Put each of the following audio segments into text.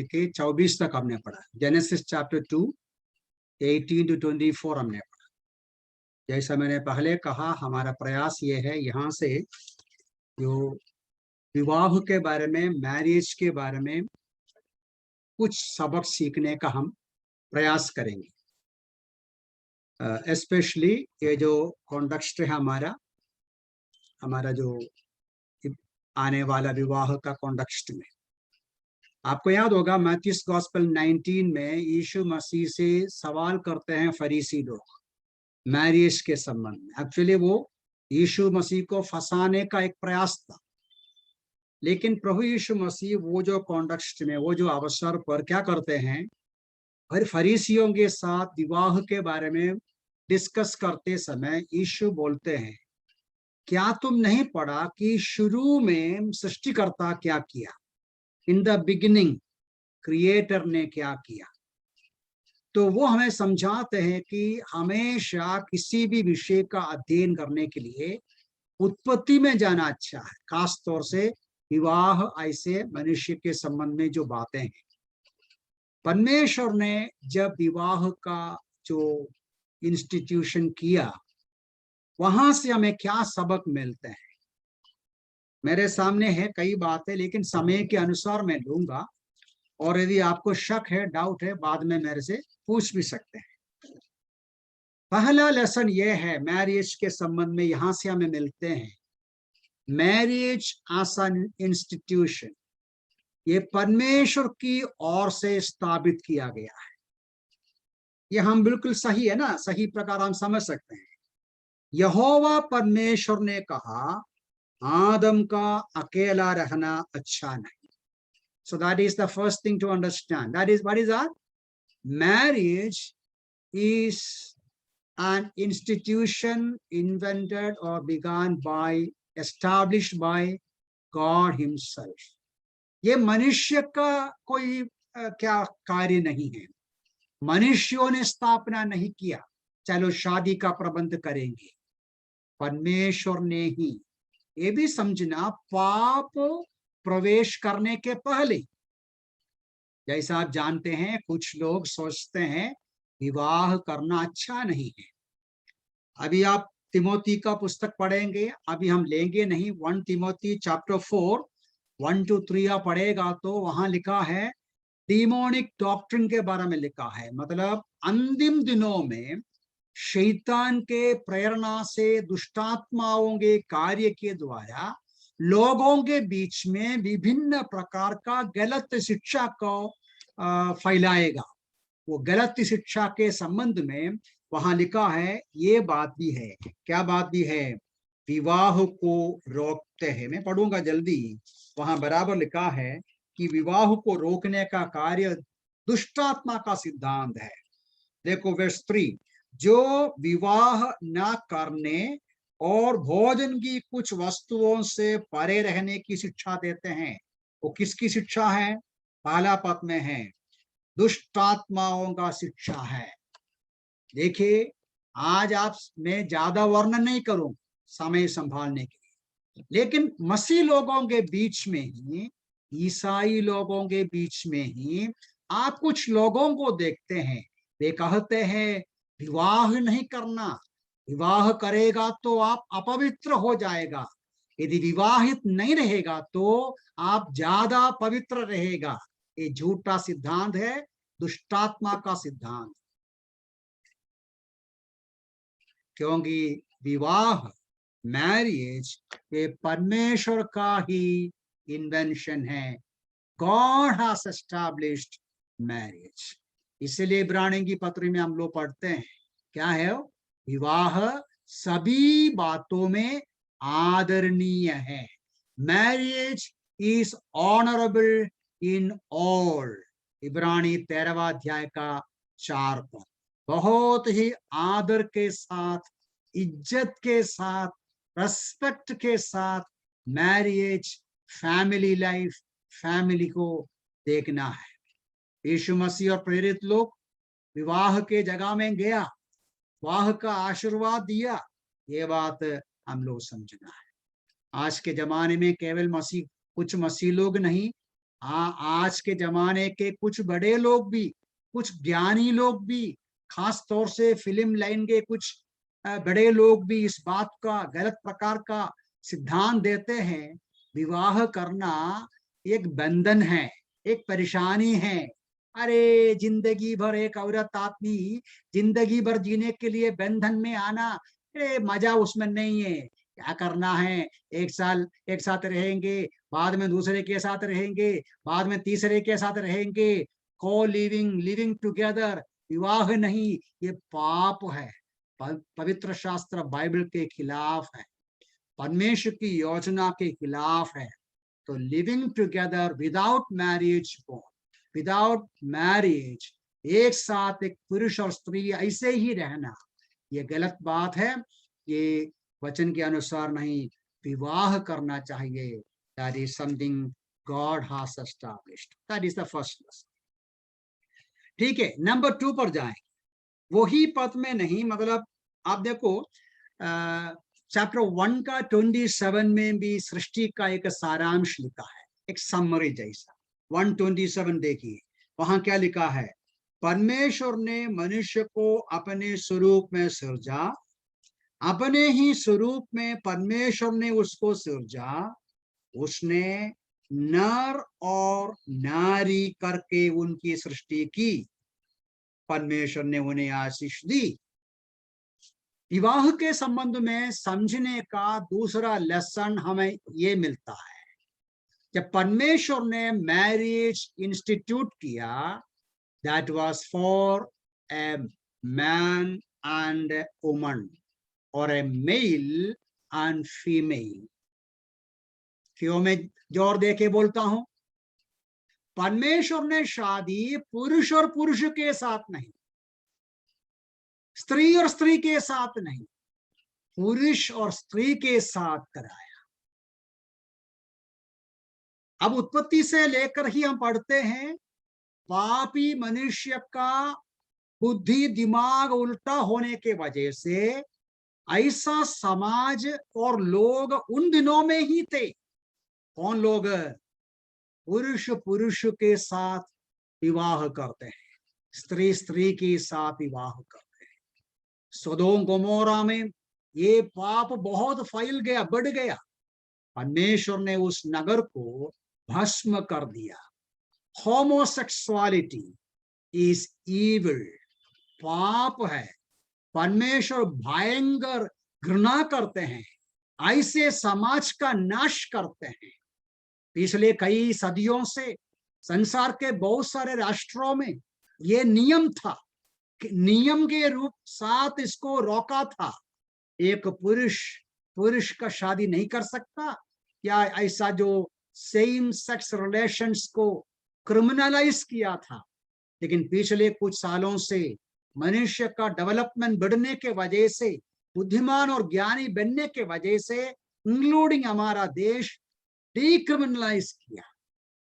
के 24 तक हमने पढ़ा। जेनेसिस चैप्टर 2 18 to 24 हमने पढ़ा। जैसा मैंने पहले कहा, हमारा प्रयास ये है यहाँ से जो विवाह के बारे में, मैरिज के बारे में कुछ सबक सीखने का हम प्रयास करेंगे। स्पेशली ये जो कॉन्टेक्स्ट है हमारा जो आने वाला विवाह का कॉन्टेक्स्ट में, आपको याद होगा मैथ्यूस गॉस्पेल 19 में यीशु मसीह से सवाल करते हैं फरीसी लोग मैरिज के संबंध में। एक्चुअली वो यीशु मसीह को फंसाने का एक प्रयास था, लेकिन प्रभु यीशु मसीह वो जो कॉन्टेक्स्ट में, वो जो अवसर पर क्या करते हैं, हर फरीसियों के साथ विवाह के बारे में डिस्कस करते समय यीशु बोलते हैं, क्या तुम नहीं पढ़ा कि शुरू में सृष्टिकर्ता क्या किया, इन द बिगिनिंग क्रिएटर ने क्या किया। तो वो हमें समझाते हैं कि हमेशा किसी भी विषय का अध्ययन करने के लिए उत्पत्ति में जाना अच्छा है, खास तौर से विवाह ऐसे मनुष्य के संबंध में जो बातें हैं। परमेश्वर ने जब विवाह का जो इंस्टीट्यूशन किया, वहां से हमें क्या सबक मिलते हैं। मेरे सामने है कई बातें, लेकिन समय के अनुसार मैं लूंगा, और यदि आपको शक है, डाउट है, बाद में मेरे से पूछ भी सकते हैं। पहला लेसन ये है मैरिज के संबंध में, यहां से हमें मिलते हैं, मैरिज एज एन इंस्टीट्यूशन ये परमेश्वर की ओर से स्थापित किया गया है। ये हम बिल्कुल सही है ना, सही प्रकार हम समझ सकते हैं। यहोवा परमेश्वर ने कहा आदम का अकेला रहना अच्छा नहीं। So that is the first thing to understand. That is, what is that? Marriage is an institution invented or begun by, established by God himself. ये मनुष्य का कोई क्या कार्य नहीं है, मनुष्यों ने स्थापना नहीं किया चलो शादी का प्रबंध करेंगे, परमेश्वर ने ही। ये भी समझना, पाप प्रवेश करने के पहले, जैसा आप जानते हैं कुछ लोग सोचते हैं विवाह करना अच्छा नहीं है। अभी आप तिमोथी का पुस्तक पढ़ेंगे, अभी हम लेंगे नहीं, 1 तिमोथी चैप्टर 4 1 to 3 आप पढ़ेगा तो वहां लिखा है डीमोनिक डॉक्ट्रिन के बारे में लिखा है। मतलब अंतिम दिनों में शैतान के प्रेरणा से, दुष्टात्माओं के कार्य के द्वारा लोगों के बीच में विभिन्न प्रकार का गलत शिक्षा को फैलाएगा। वो गलत शिक्षा के संबंध में वहां लिखा है, ये बात भी है। क्या बात भी है? विवाह को रोकते हैं। मैं पढ़ूंगा जल्दी, वहां बराबर लिखा है कि विवाह को रोकने का कार्य दुष्टात्मा का सिद्धांत है। देखो वर्स 3, जो विवाह न करने और भोजन की कुछ वस्तुओं से परे रहने की शिक्षा देते हैं, वो किसकी शिक्षा है? पहला पद में है, दुष्टात्माओं का शिक्षा है। देखिए, आज आप मैं ज्यादा वर्णन नहीं करूं समय संभालने के लिए, लेकिन मसीह लोगों के बीच में ही, ईसाई लोगों के बीच में ही आप कुछ लोगों को देखते हैं, वे कहते हैं विवाह नहीं करना, विवाह करेगा तो आप अपवित्र हो जाएगा, यदि विवाहित नहीं रहेगा तो आप ज्यादा पवित्र रहेगा। ये झूठा सिद्धांत है, दुष्टात्मा का सिद्धांत। क्योंकि विवाह, मैरिज, ये परमेश्वर का ही इन्वेंशन है। God has established marriage. इसलिए इब्रानी की पत्री में हम लोग पढ़ते हैं, क्या है? विवाह सभी बातों में आदरणीय है। Marriage is honourable in all. इब्रानी 13वां अध्याय का 4 पद। बहुत ही आदर के साथ, इज्जत के साथ, रेस्पेक्ट के साथ मैरिज, फैमिली लाइफ, फैमिली को देखना है। यीशु मसीह और प्रेरित लोग विवाह के जगह में गया, विवाह का आशीर्वाद दिया, ये बात हम लोग समझना है। आज के जमाने में केवल मसीह, कुछ मसीह लोग नहीं, आज के जमाने के कुछ बड़े लोग भी, कुछ ज्ञानी लोग भी, खास तौर से फिल्म लाइन के कुछ बड़े लोग भी इस बात का गलत प्रकार का सिद्धांत देते हैं, विवाह करना एक बंधन है, एक परेशानी है। अरे जिंदगी भर एक औरत आदमी जिंदगी भर जीने के लिए बंधन में आना, अरे मजा उसमें नहीं है। क्या करना है, एक साल एक साथ रहेंगे, बाद में दूसरे के साथ रहेंगे, बाद में तीसरे के साथ रहेंगे, को लिविंग, लिविंग टुगेदर, विवाह नहीं, ये पाप है, पवित्र शास्त्र बाइबल के खिलाफ है, परमेश्वर की योजना के खिलाफ है। तो living together without marriage, without marriage, एक साथ एक पुरुष और स्त्री ऐसे ही रहना, ये गलत बात है, ये वचन के अनुसार नहीं, विवाह करना चाहिए। That is something God has established, that is the first lesson. ठीक है, नंबर 2 पर जाएं। वही पद में नहीं, मतलब आप देखो चैप्टर 1 का 27 में भी सृष्टि का एक सारांश लिखा है, एक समरी जैसा। 1:27 देखिए, वहां क्या लिखा है, परमेश्वर ने मनुष्य को अपने स्वरूप में सृजा, अपने ही स्वरूप में परमेश्वर ने उसको सृजा, उसने नर और नारी करके उनकी सृष्टि की, परमेश्वर ने उन्हें आशीष दी। विवाह के संबंध में समझने का दूसरा लेसन हमें ये मिलता है, जब परमेश्वर ने मैरिज इंस्टीट्यूट किया, that was for a man and a woman और ए मेल एंड फीमेल। क्यों मैं जोर दे के बोलता हूं, परमेश्वर ने शादी पुरुष और पुरुष के साथ नहीं, स्त्री और स्त्री के साथ नहीं, पुरुष और स्त्री के साथ कराया। अब उत्पत्ति से लेकर ही हम पढ़ते हैं, पापी मनुष्य का बुद्धि दिमाग उल्टा होने के वजह से ऐसा समाज और लोग उन दिनों में ही थे। कौन लोग? पुरुष पुरुष के साथ विवाह करते हैं, स्त्री स्त्री के साथ विवाह करते हैं। सोदोम गोमोरा में ये पाप बहुत फैल गया, बढ़ गया। परमेश्वर ने उस नगर को भस्म कर दिया। होमोसेक्सुअलिटी इज इविल, पाप है। परमेश्वर भयंकर घृणा करते हैं, ऐसे समाज का नाश करते हैं। पिछले कई सदियों से संसार के बहुत सारे राष्ट्रों में ये नियम था, नियम के रूप साथ इसको रोका था। एक पुरुष पुरुष का शादी नहीं कर सकता, या ऐसा जो सेम सेक्स रिलेशंस को क्रिमिनलाइज किया था। लेकिन पिछले कुछ सालों से मनुष्य का डेवलपमेंट बढ़ने के वजह से, बुद्धिमान और ज्ञानी बनने के वजह से, इंक्लूडिंग हमारा देश, डिक्रिमिनलाइज किया।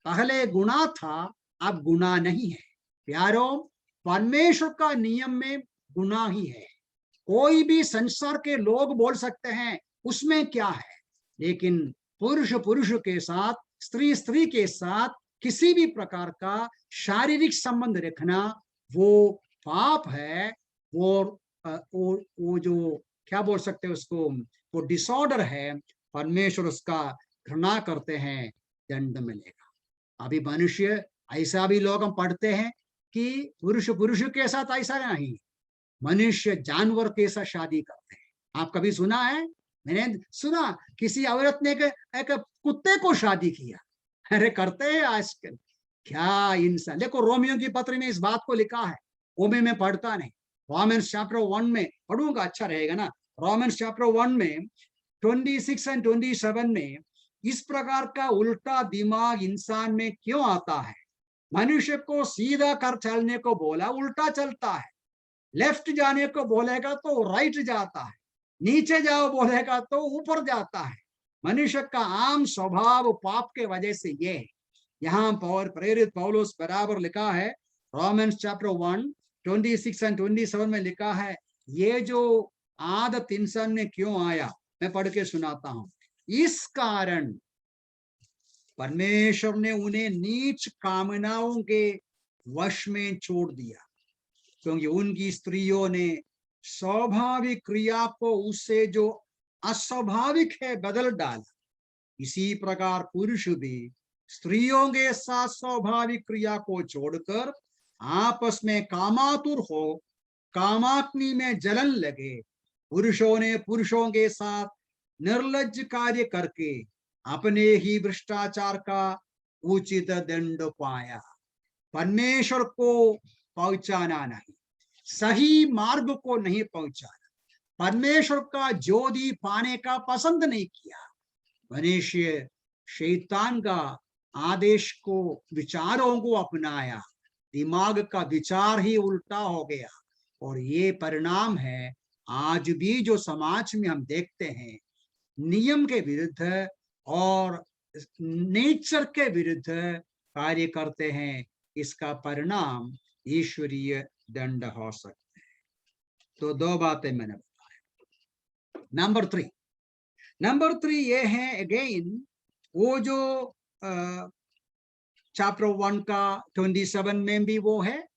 पहले गुनाह था, अब गुनाह नहीं है। प्यारों, परमेश्वर का नियम में गुनाह ही है। कोई भी संसार के लोग बोल सकते हैं उसमें क्या है, लेकिन पुरुष पुरुष के साथ, स्त्री स्त्री के साथ किसी भी प्रकार का शारीरिक संबंध रखना वो पाप है। वो जो क्या बोल सकते हैं उसको, वो डिसऑर्डर है। परमेश्वर उसका घृणा करते हैं, दंड मिलेगा। अभी मनुष्य ऐसा भी लोग हम पढ़ते हैं कि पुरुष पुरुष के साथ ऐसा नहीं, मनुष्य जानवर के साथ शादी करते हैं। आप कभी सुना है? मैंने सुना किसी औरत ने एक कुत्ते को शादी किया। अरे करते हैं आजकल, क्या इंसान। देखो रोमियो की पत्र में इस बात को लिखा है, वो भी मैं पढ़ता नहीं। रोमन्स चैप्टर 1 में पढ़ूंगा, अच्छा रहेगा ना। रोमन्स चैप्टर 1 में 26 और 27 में इस प्रकार का उल्टा दिमाग इंसान में क्यों आता है? मनुष्य को सीधा कर चलने को बोला, उल्टा चलता है। लेफ्ट जाने को बोलेगा तो राइट जाता है, नीचे जाओ बोलेगा तो ऊपर जाता है। मनुष्य का आम स्वभाव पाप के वजह से ये है। यहाँ प्रेरित पौलुस बराबर लिखा है, रोमन्स चैप्टर 1 26 और 27 में लिखा है, ये जो आदत इंसान में क्यों आया, मैं पढ़ के सुनाता हूं। इस कारण परमेश्वर ने उन्हें नीच कामनाओं के वश में छोड़ दिया, क्योंकि उनकी स्त्रियों ने स्वाभाविक क्रिया को उससे जो अस्वाभाविक है बदल डाला। इसी प्रकार पुरुष भी स्त्रियों के साथ स्वाभाविक क्रिया को छोड़कर आपस में कामातुर हो कामाग्नि में जलन लगे। पुरुषों ने पुरुषों के साथ निर्लज्ज कार्य करके अपने ही भ्रष्टाचार का उचित दंड पाया। परमेश्वर को पहुंचाना नहीं, सही मार्ग को नहीं पहुंचाना, परमेश्वर का ज्योति पाने का पसंद नहीं किया। मनुष्य शैतान का आदेश को विचारों को अपनाया, दिमाग का विचार ही उल्टा हो गया, और ये परिणाम है आज भी जो समाज में हम देखते हैं, नियम के विरुद्ध और नेचर के विरुद्ध कार्य करते हैं। इसका परिणाम ईश्वरीय दंड हो सकते हैं। तो दो बातें मैंने बताया। नंबर थ्री ये है, अगेन वो जो चैप्टर 1 का 27 में भी वो है,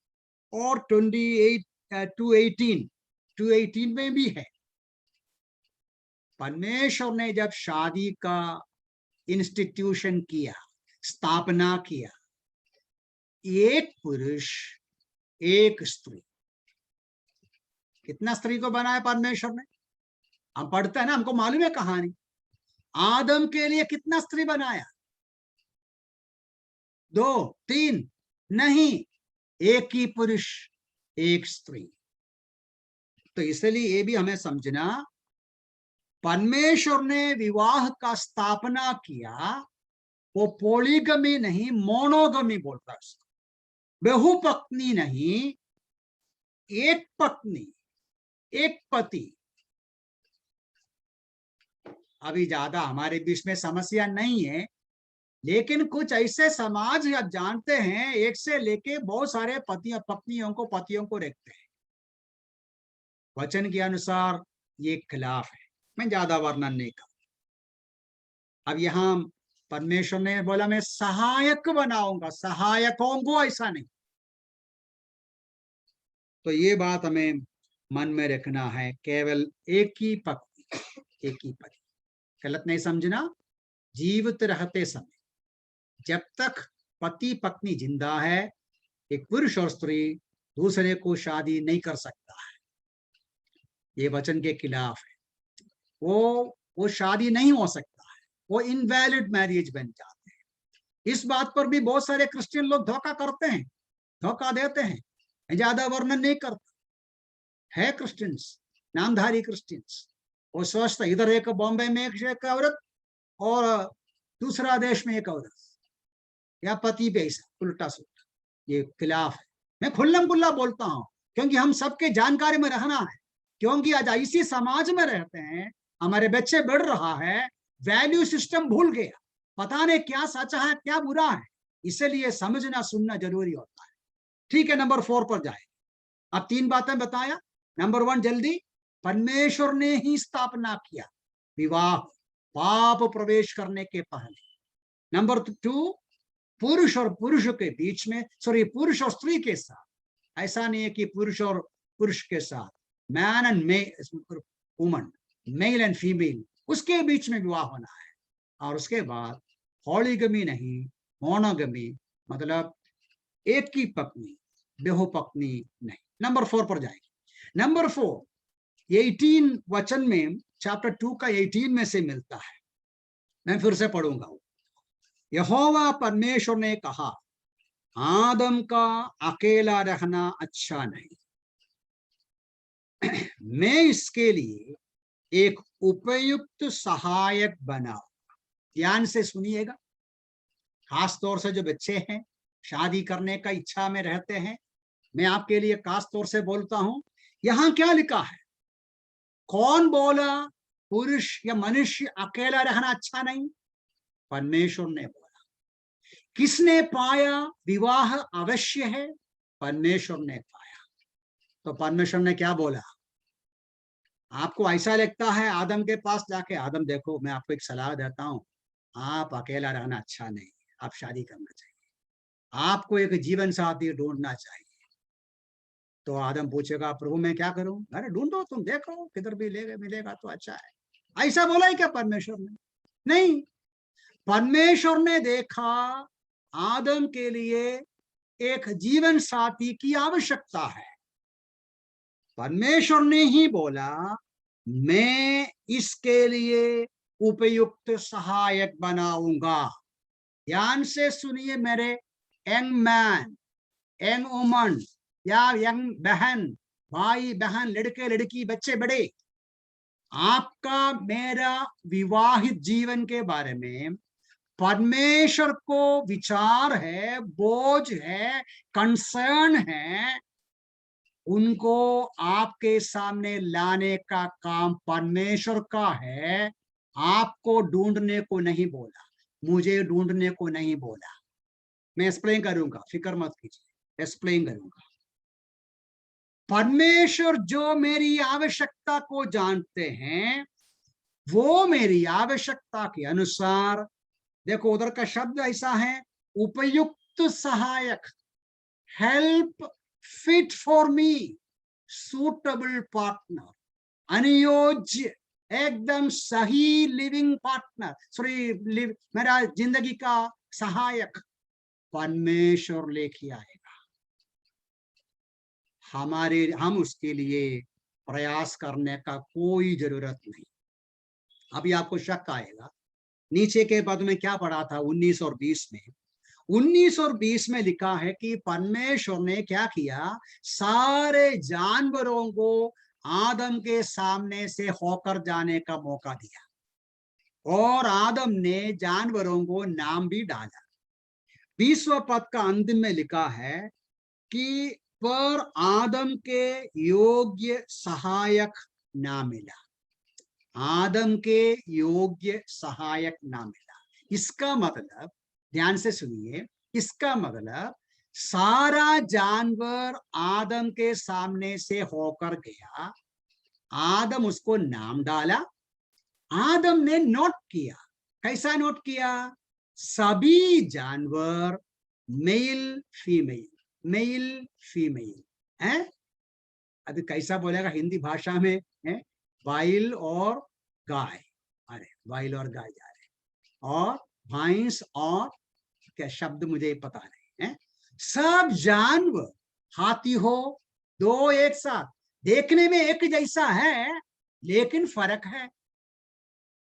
और 218 में भी है। परमेश्वर ने जब शादी का इंस्टीट्यूशन किया, स्थापना किया, एक पुरुष एक स्त्री, कितना स्त्री को बनाया परमेश्वर ने? हम पढ़ते हैं ना, हमको मालूम है कहानी। आदम के लिए कितना स्त्री बनाया? 2, 3 नहीं, एक ही पुरुष एक स्त्री। तो इसलिए ये भी हमें समझना, परमेश्वर ने विवाह का स्थापना किया, वो पॉलीगमी नहीं मोनोगमी बोलता है, बहुपत्नी नहीं, एक पत्नी एक पति। अभी ज्यादा हमारे बीच में समस्या नहीं है, लेकिन कुछ ऐसे समाज आप जानते हैं, एक से लेके बहुत सारे पत्नियों को रखते हैं। वचन के अनुसार ये खिलाफ है, मैं ज्यादा वर्णन नहीं करूं। अब यहां परमेश्वर ने बोला मैं सहायक बनाऊंगा, सहायकों को, ऐसा नहीं। तो ये बात हमें मन में रखना है, केवल एक ही पत्नी एक ही पति। गलत नहीं समझना, जीवित रहते समय जब तक पति पत्नी जिंदा है, एक पुरुष और स्त्री दूसरे को शादी नहीं कर सकता है। ये वचन के खिलाफ है, वो शादी नहीं हो सकता है, वो इनवैलिड मैरिज बन जाते हैं। इस बात पर भी बहुत सारे क्रिश्चियन लोग धोखा करते हैं, धोखा देते हैं। मैं ज्यादा वर्णन नहीं करता, है क्रिश्चियंस, नामधारी क्रिश्चियंस, वो सोचता इधर एक बॉम्बे में एक औरत और दूसरा देश में एक औरत, या पति पे ऐसा उल्टा सुल्टा। ये खिलाफ है। मैं खुल्लम खुल्ला बोलता हूं, क्योंकि हम सबके जानकारी में रहना है, क्योंकि आज इसी समाज में रहते हैं, हमारे बच्चे बढ़ रहा है, वैल्यू सिस्टम भूल गया, पता नहीं क्या सच्चा है क्या बुरा है, इसलिए समझना सुनना जरूरी होता है। ठीक है, नंबर 4 पर जाए। अब 3 बातें बताया। नंबर 1 जल्दी, परमेश्वर ने ही स्थापना किया विवाह पाप प्रवेश करने के पहले। नंबर 2, पुरुष और पुरुष के बीच में, सॉरी पुरुष और स्त्री के साथ, ऐसा नहीं है कि पुरुष और पुरुष के साथ, man and woman, male and female, उसके बीच में विवाह होना है। और उसके बाद पॉलीगमी नहीं, मोनोगमी, मतलब एक ही पत्नी, बहुपत्नी नहीं। नंबर 4 पर जाएंगे। नंबर 4 18 वचन में, चैप्टर 2 का 18 में से मिलता है। मैं फिर से पढ़ूंगा। यहोवा परमेश्वर ने कहा, आदम का अकेला रहना अच्छा नहीं, मैं इसके लिए एक उपयुक्त सहायक बनाऊंगा। ध्यान से सुनिएगा, खास तौर से जो बच्चे हैं, शादी करने का इच्छा में रहते हैं, मैं आपके लिए खास तौर से बोलता हूं। यहां क्या लिखा है? कौन बोला पुरुष या मनुष्य अकेला रहना अच्छा नहीं? परमेश्वर ने बोला। किसने पाया विवाह अवश्य है? परमेश्वर ने पाया। तो परमेश्वर ने क्या बोला? आपको ऐसा लगता है आदम के पास जाके, आदम देखो मैं आपको एक सलाह देता हूं, आप अकेला रहना अच्छा नहीं, आप शादी करना चाहिए, आपको एक जीवन साथी ढूंढना चाहिए। तो आदम पूछेगा प्रभु मैं क्या करूं? अरे ढूंढो, तुम देखो किधर भी मिलेगा तो अच्छा है। ऐसा बोला है क्या परमेश्वर ने? नहीं, परमेश्वर ने देखा आदम के लिए एक जीवन साथी की आवश्यकता है। परमेश्वर ने ही बोला मैं इसके लिए उपयुक्त सहायक बनाऊंगा। ध्यान से सुनिए मेरे यंग मैन, यंग वुमन या यंग बहन, भाई बहन, लड़के लड़की, बच्चे बड़े, आपका मेरा विवाहित जीवन के बारे में परमेश्वर को विचार है, बोझ है, कंसर्न है। उनको आपके सामने लाने का काम परमेश्वर का है। आपको ढूंढने को नहीं बोला, मुझे ढूंढने को नहीं बोला। मैं एक्सप्लेन करूंगा, फिक्र मत कीजिए, एक्सप्लेन करूंगा। परमेश्वर जो मेरी आवश्यकता को जानते हैं, वो मेरी आवश्यकता के अनुसार, देखो उधर का शब्द ऐसा है, उपयुक्त सहायक, help fit for me, suitable partner, अनुयोज्य, एकदम सही लिविंग पार्टनर, सॉरी मेरा जिंदगी का सहायक परमेश्वर लेके आएगा। हम उसके लिए प्रयास करने का कोई जरूरत नहीं। अभी आपको शक आएगा, नीचे के पद में क्या पढ़ा था 19 और 20 में? 19 और 20 में लिखा है कि परमेश्वर ने क्या किया, सारे जानवरों को आदम के सामने से होकर जाने का मौका दिया, और आदम ने जानवरों को नाम भी डाला। 20वां पद का अंतिम में लिखा है कि पर आदम के योग्य सहायक ना मिला, आदम के योग्य सहायक ना मिला। इसका मतलब, ध्यान से सुनिए, इसका मतलब सारा जानवर आदम के सामने से होकर गया, आदम उसको नाम डाला, आदम ने नोट किया। कैसा नोट किया? सभी जानवर मेल फीमेल, मेल फीमेल है। अभी कैसा बोलेगा हिंदी भाषा में है, बैल और गाय, अरे बैल और गाय जा रहे, और भैंस और क्या शब्द मुझे पता नहीं है। सब जानवर, हाथी हो, दो एक साथ, देखने में एक जैसा है लेकिन फर्क है।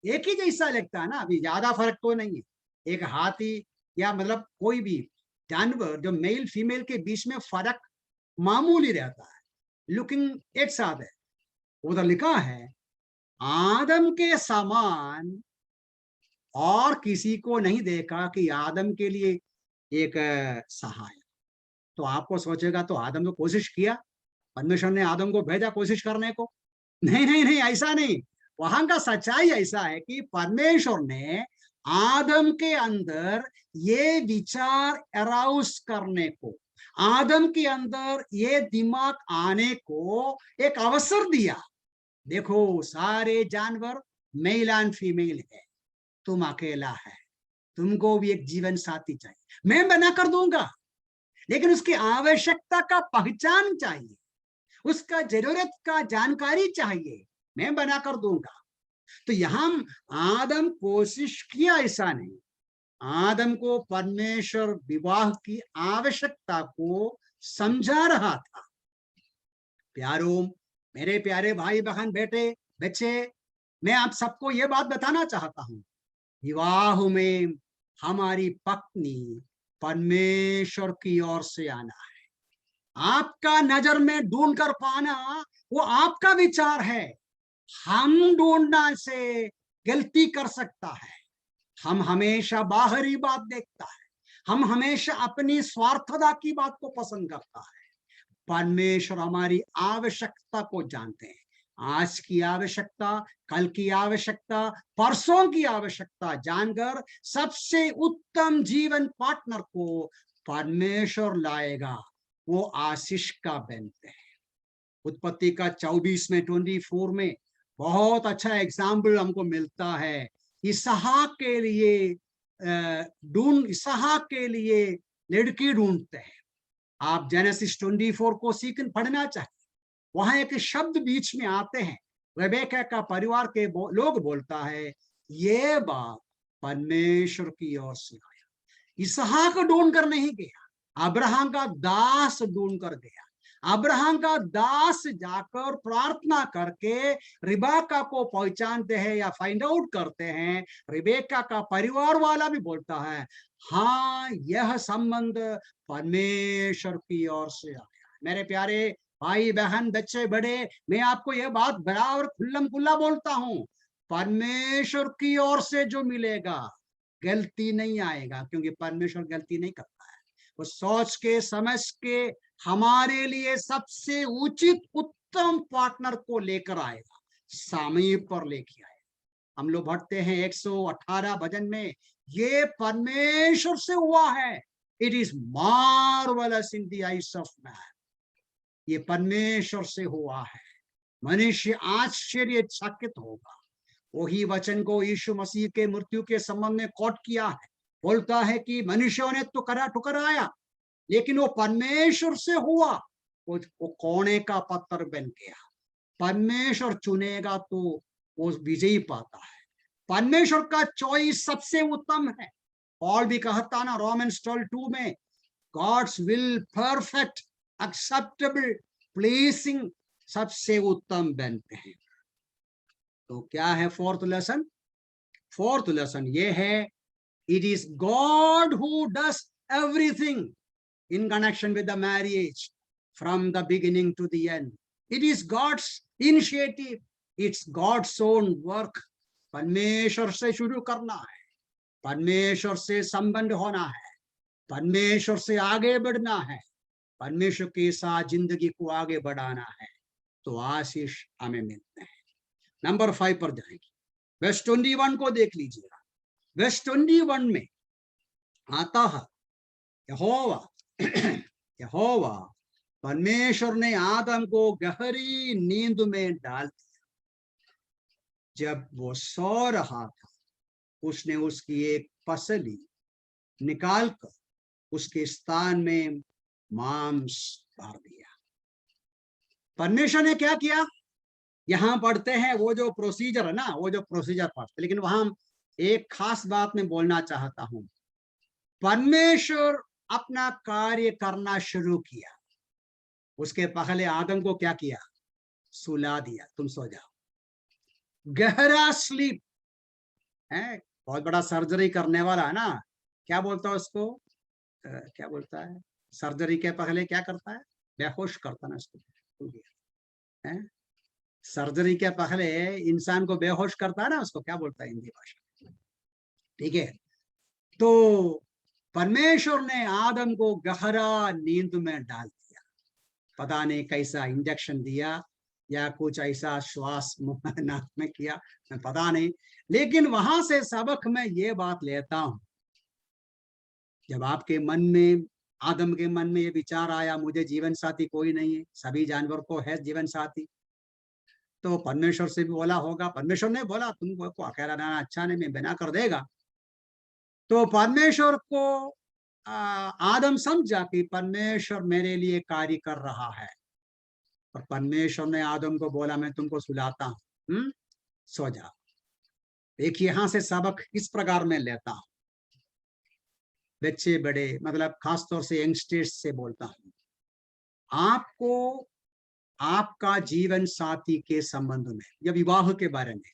एक ही जैसा लगता है ना, अभी ज्यादा फर्क तो नहीं है। एक हाथी या मतलब कोई भी जानवर जो मेल फीमेल के बीच में फर्क मामूली रहता है, लुकिंग एक साथ है। उधर लिखा है आदम के समान और किसी को नहीं देखा कि आदम के लिए एक सहायक। तो आपको सोचेगा तो आदम को कोशिश किया, परमेश्वर ने आदम को भेजा कोशिश करने को? नहीं नहीं नहीं, ऐसा नहीं। वहां का सच्चाई ऐसा है कि परमेश्वर ने आदम के अंदर ये विचार अराउज करने को, आदम के अंदर ये दिमाग आने को एक अवसर दिया। देखो सारे जानवर मेल एंड फीमेल है, तुम अकेला है, तुमको भी एक जीवन साथी चाहिए, मैं बना कर दूंगा, लेकिन उसकी आवश्यकता का पहचान चाहिए, उसका जरूरत का जानकारी चाहिए, मैं बना कर दूंगा। तो यहां आदम कोशिश किया ऐसा नहीं, आदम को परमेश्वर विवाह की आवश्यकता को समझा रहा था। प्यारों, मेरे प्यारे भाई बहन, बेटे बच्चे, मैं आप सबको यह बात बताना चाहता हूं, विवाह में हमारी पत्नी परमेश्वर की ओर से आना है। आपका नजर में ढूंढ कर पाना वो आपका विचार है। हम ढूंढना से गलती कर सकता है। हम हमेशा बाहरी बात देखता है, हम हमेशा अपनी स्वार्थता की बात को पसंद करता है। परमेश्वर हमारी आवश्यकता को जानते हैं, आज की आवश्यकता, कल की आवश्यकता, परसों की आवश्यकता जानकर सबसे उत्तम जीवन पार्टनर को परमेश्वर लाएगा। वो आशीष का बनते हैं। उत्पत्ति का 24 में 24 में बहुत अच्छा एग्जाम्पल हमको मिलता है। इसहाक के लिए इसहाक के लिए लड़की ढूंढते हैं। आप जेनेसिस 24 को पढ़ना चाहिए, वहां एक शब्द बीच में आते हैं, रेबेका का परिवार के लोग बोलता है ये बात परमेश्वर की ओर से आया। इसहाक ढूंढ कर नहीं गया, अब्राहम का दास ढूंढ कर गया। अब्राहम का दास जाकर प्रार्थना करके रिबेका को पहचानते हैं या फाइंड आउट करते हैं। रिबेका का परिवार वाला भी बोलता है हाँ यह संबंध परमेश्वर की ओर से आया। मेरे प्यारे भाई बहन बच्चे बड़े, मैं आपको यह बात बराबर खुल्लम खुल्ला बोलता हूं, परमेश्वर की ओर से जो मिलेगा गलती नहीं आएगा, क्योंकि परमेश्वर गलती नहीं करता है। वो सोच के समझ के हमारे लिए सबसे उचित उत्तम पार्टनर को लेकर आएगा, समय पर लेके आएगा। हम लोग पढ़ते हैं 118 भजन में, ये परमेश्वर से हुआ है, it is marvellous in the eyes of man. ये परमेश्वर से हुआ है, मनुष्य आश्चर्यचकित होगा। वही वचन को यीशु मसीह के मृत्यु के संबंध में कोट किया है, बोलता है कि मनुष्यों ने तो करा ठुकराया, लेकिन वो परमेश्वर से हुआ, वो कोने का पत्थर बन गया। परमेश्वर चुनेगा तो वो विजयी पाता है। परमेश्वर का चॉइस सबसे उत्तम है। पॉल भी कहता ना रोमन्स 12:2 में, God's will perfect acceptable pleasing सबसे उत्तम बनते हैं। तो क्या है फोर्थ लेसन? फोर्थ लेसन ये है, it is God who does everything in connection with the marriage from the beginning to the end. It is God's initiative. It's God's own work. परमेश्वर से शुरू करना है, परमेश्वर से संबंध होना है, परमेश्वर से आगे बढ़ना है, परमेश्वर के साथ जिंदगी को आगे बढ़ाना है, तो आशीष हमें मिलते हैं। नंबर 5 पर जाएंगे। वर्स 21 को देख लीजिएगा। वर्स 21 में आता है यहोवा परमेश्वर ने आदम को गहरी नींद में डाल दिया। जब वो सो रहा था, उसने उसकी एक पसली निकालकर उसके स्थान में मांस भर दिया। परमेश्वर ने क्या किया? यहां पढ़ते हैं वो जो प्रोसीजर है ना, वो जो प्रोसीजर पढ़ते, लेकिन वहां एक खास बात मैं बोलना चाहता हूं। परमेश्वर अपना कार्य करना शुरू किया, उसके पहले आदम को क्या किया? सुला दिया, तुम सो जाओ। गहरा स्लीप है, बहुत बड़ा सर्जरी करने वाला है ना, क्या बोलता है उसको? क्या बोलता है? सर्जरी के पहले क्या करता है? बेहोश करता ना उसको, है? सर्जरी के पहले इंसान को बेहोश करता है ना, उसको क्या बोलता है हिंदी भाषा? ठीक है, तो परमेश्वर ने आदम को गहरा नींद में डाल दिया। पता नहीं कैसा इंजेक्शन दिया या कुछ ऐसा श्वास नाक में किया, मैं पता नहीं, लेकिन वहां से सबक मैं ये बात लेता हूं, जब आपके मन में, आदम के मन में ये विचार आया मुझे जीवन साथी कोई नहीं है, सभी जानवर को है जीवन साथी, तो परमेश्वर से भी बोला होगा। परमेश्वर ने बोला तुमको अकेला रहना अच्छा नहीं, मैं बना कर देगा। तो परमेश्वर को आदम समझा कि परमेश्वर मेरे लिए कार्य कर रहा है, और परमेश्वर ने आदम को बोला मैं तुमको सुलाता हूं, सो जाओ। देखिए यहां से सबक इस प्रकार में लेता हूं, बच्चे बड़े, मतलब खासतौर से यंगस्टर्स से बोलता हूं, आपको आपका जीवन साथी के संबंध में या विवाह के बारे में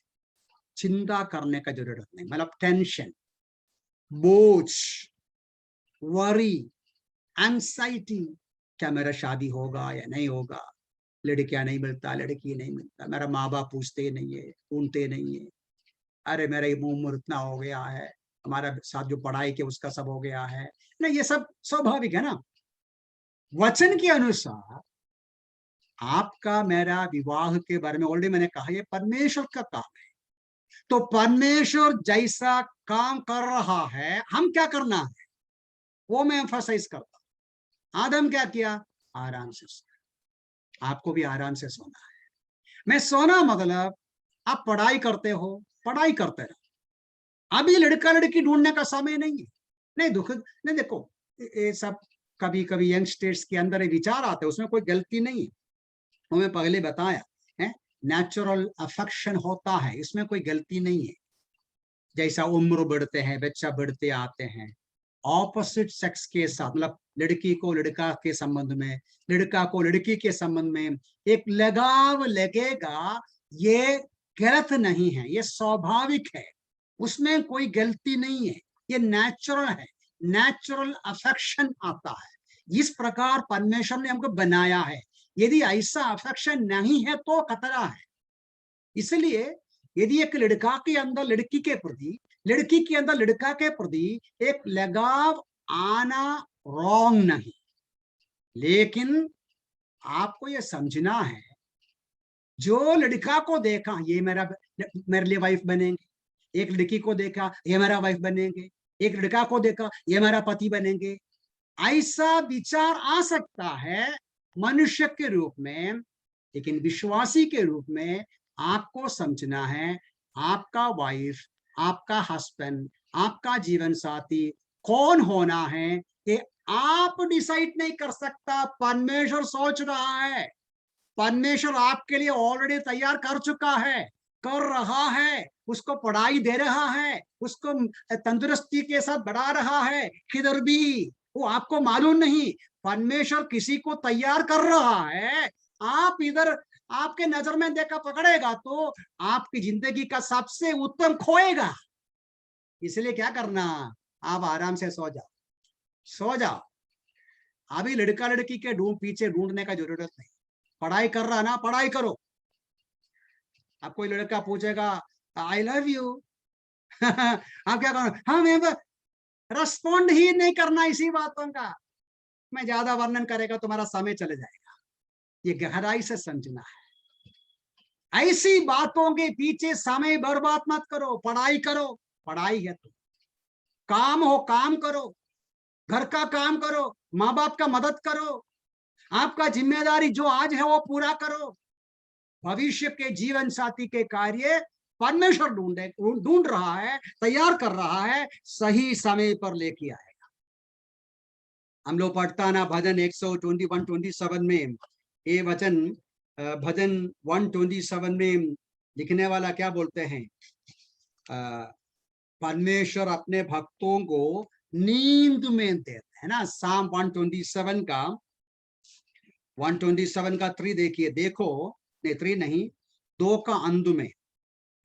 चिंता करने का जरूरत नहीं। मतलब टेंशन, बोझ, वरी, एंजाइटी, क्या मेरा शादी होगा या नहीं होगा, लड़कियां नहीं मिलता, लड़की नहीं मिलता, मेरा माँ बाप पूछते नहीं है, ढूंढते नहीं है, अरे मेरा उम्र इतना हो गया है, हमारा साथ जो पढ़ाई के उसका सब हो गया है ना, ये सब स्वाभाविक है ना। वचन के अनुसार आपका मेरा विवाह के बारे में ऑलरेडी मैंने कहा, ये परमेश्वर का काम है। तो परमेश्वर जैसा काम कर रहा है, हम क्या करना है वो मैं एम्फसाइज करता हूं। आदम क्या किया? आराम से सोना। आपको भी आराम से सोना है। मैं सोना मतलब आप पढ़ाई करते हो, पढ़ाई करते रहो, अभी लड़का लड़की ढूंढने का समय नहीं है। नहीं दुख नहीं, देखो ये सब कभी कभी यंगस्टर्स के अंदर विचार आते हैं, उसमें कोई गलती नहीं है। हमें पहले बताया है, नेचुरल अफेक्शन होता है, इसमें कोई गलती नहीं है। जैसा उम्र बढ़ते हैं, बच्चा बढ़ते आते हैं, ऑपोजिट सेक्स के साथ, मतलब लड़की को लड़का के संबंध में, लड़का को लड़की के संबंध में एक लगाव लगेगा। ये गलत नहीं है, ये स्वाभाविक है, उसमें कोई गलती नहीं है, ये नेचुरल है। नेचुरल अफेक्शन आता है, इस प्रकार परमेश्वर ने हमको बनाया है। यदि ऐसा अफेक्शन नहीं है तो खतरा है। इसलिए यदि एक लड़का के अंदर लड़की के प्रति, लड़की के अंदर लड़का के प्रति एक लगाव आना रॉन्ग नहीं, लेकिन आपको यह समझना है, जो लड़का को देखा ये मेरे लिए वाइफ बनेंगे, एक लड़की को देखा ये मेरा वाइफ बनेंगे, एक लड़का को देखा ये मेरा पति बनेंगे, ऐसा विचार आ सकता है मनुष्य के रूप में। लेकिन विश्वासी के रूप में आपको समझना है, आपका वाइफ, आपका हस्बैंड, आपका जीवन साथी कौन होना है ये आप डिसाइड नहीं कर सकता, परमेश्वर सोच रहा है। परमेश्वर आपके लिए ऑलरेडी तैयार कर चुका है, कर रहा है, उसको पढ़ाई दे रहा है, उसको तंदुरुस्ती के साथ बढ़ा रहा है, किधर भी वो आपको मालूम नहीं। परमेश्वर किसी को तैयार कर रहा है, आप इधर आपके नजर में देखा पकड़ेगा तो आपकी जिंदगी का सबसे उत्तम खोएगा। इसलिए क्या करना, आप आराम से सो जाओ, सो जाओ। अभी लड़का लड़की के पीछे ढूंढने का जरूरत नहीं। पढ़ाई कर रहा ना, पढ़ाई करो। अब कोई लड़का पूछेगा आई लव यू आप क्या करो, हाँ मैं रेस्पॉन्ड ही नहीं करना इसी बातों का। मैं ज्यादा वर्णन करेगा तुम्हारा समय चले जाएगा। ये गहराई से समझना है, ऐसी बातों के पीछे समय बर्बाद मत करो। पढ़ाई करो, पढ़ाई है तो काम हो, काम करो, घर का काम करो, माँ बाप का मदद करो, आपका जिम्मेदारी जो आज है वो पूरा करो। भविष्य के जीवन साथी के कार्य परमेश्वर ढूंढ रहा है, तैयार कर रहा है, सही समय पर लेके आएगा। हम लोग पढ़ता ना भजन 127 में, ये वचन भजन 127 में लिखने वाला क्या बोलते हैं, परमेश्वर अपने भक्तों को नींद में देते है ना। साम 127 का 3 देखिए, देखो नहीं 3 नहीं 2 का अंत में,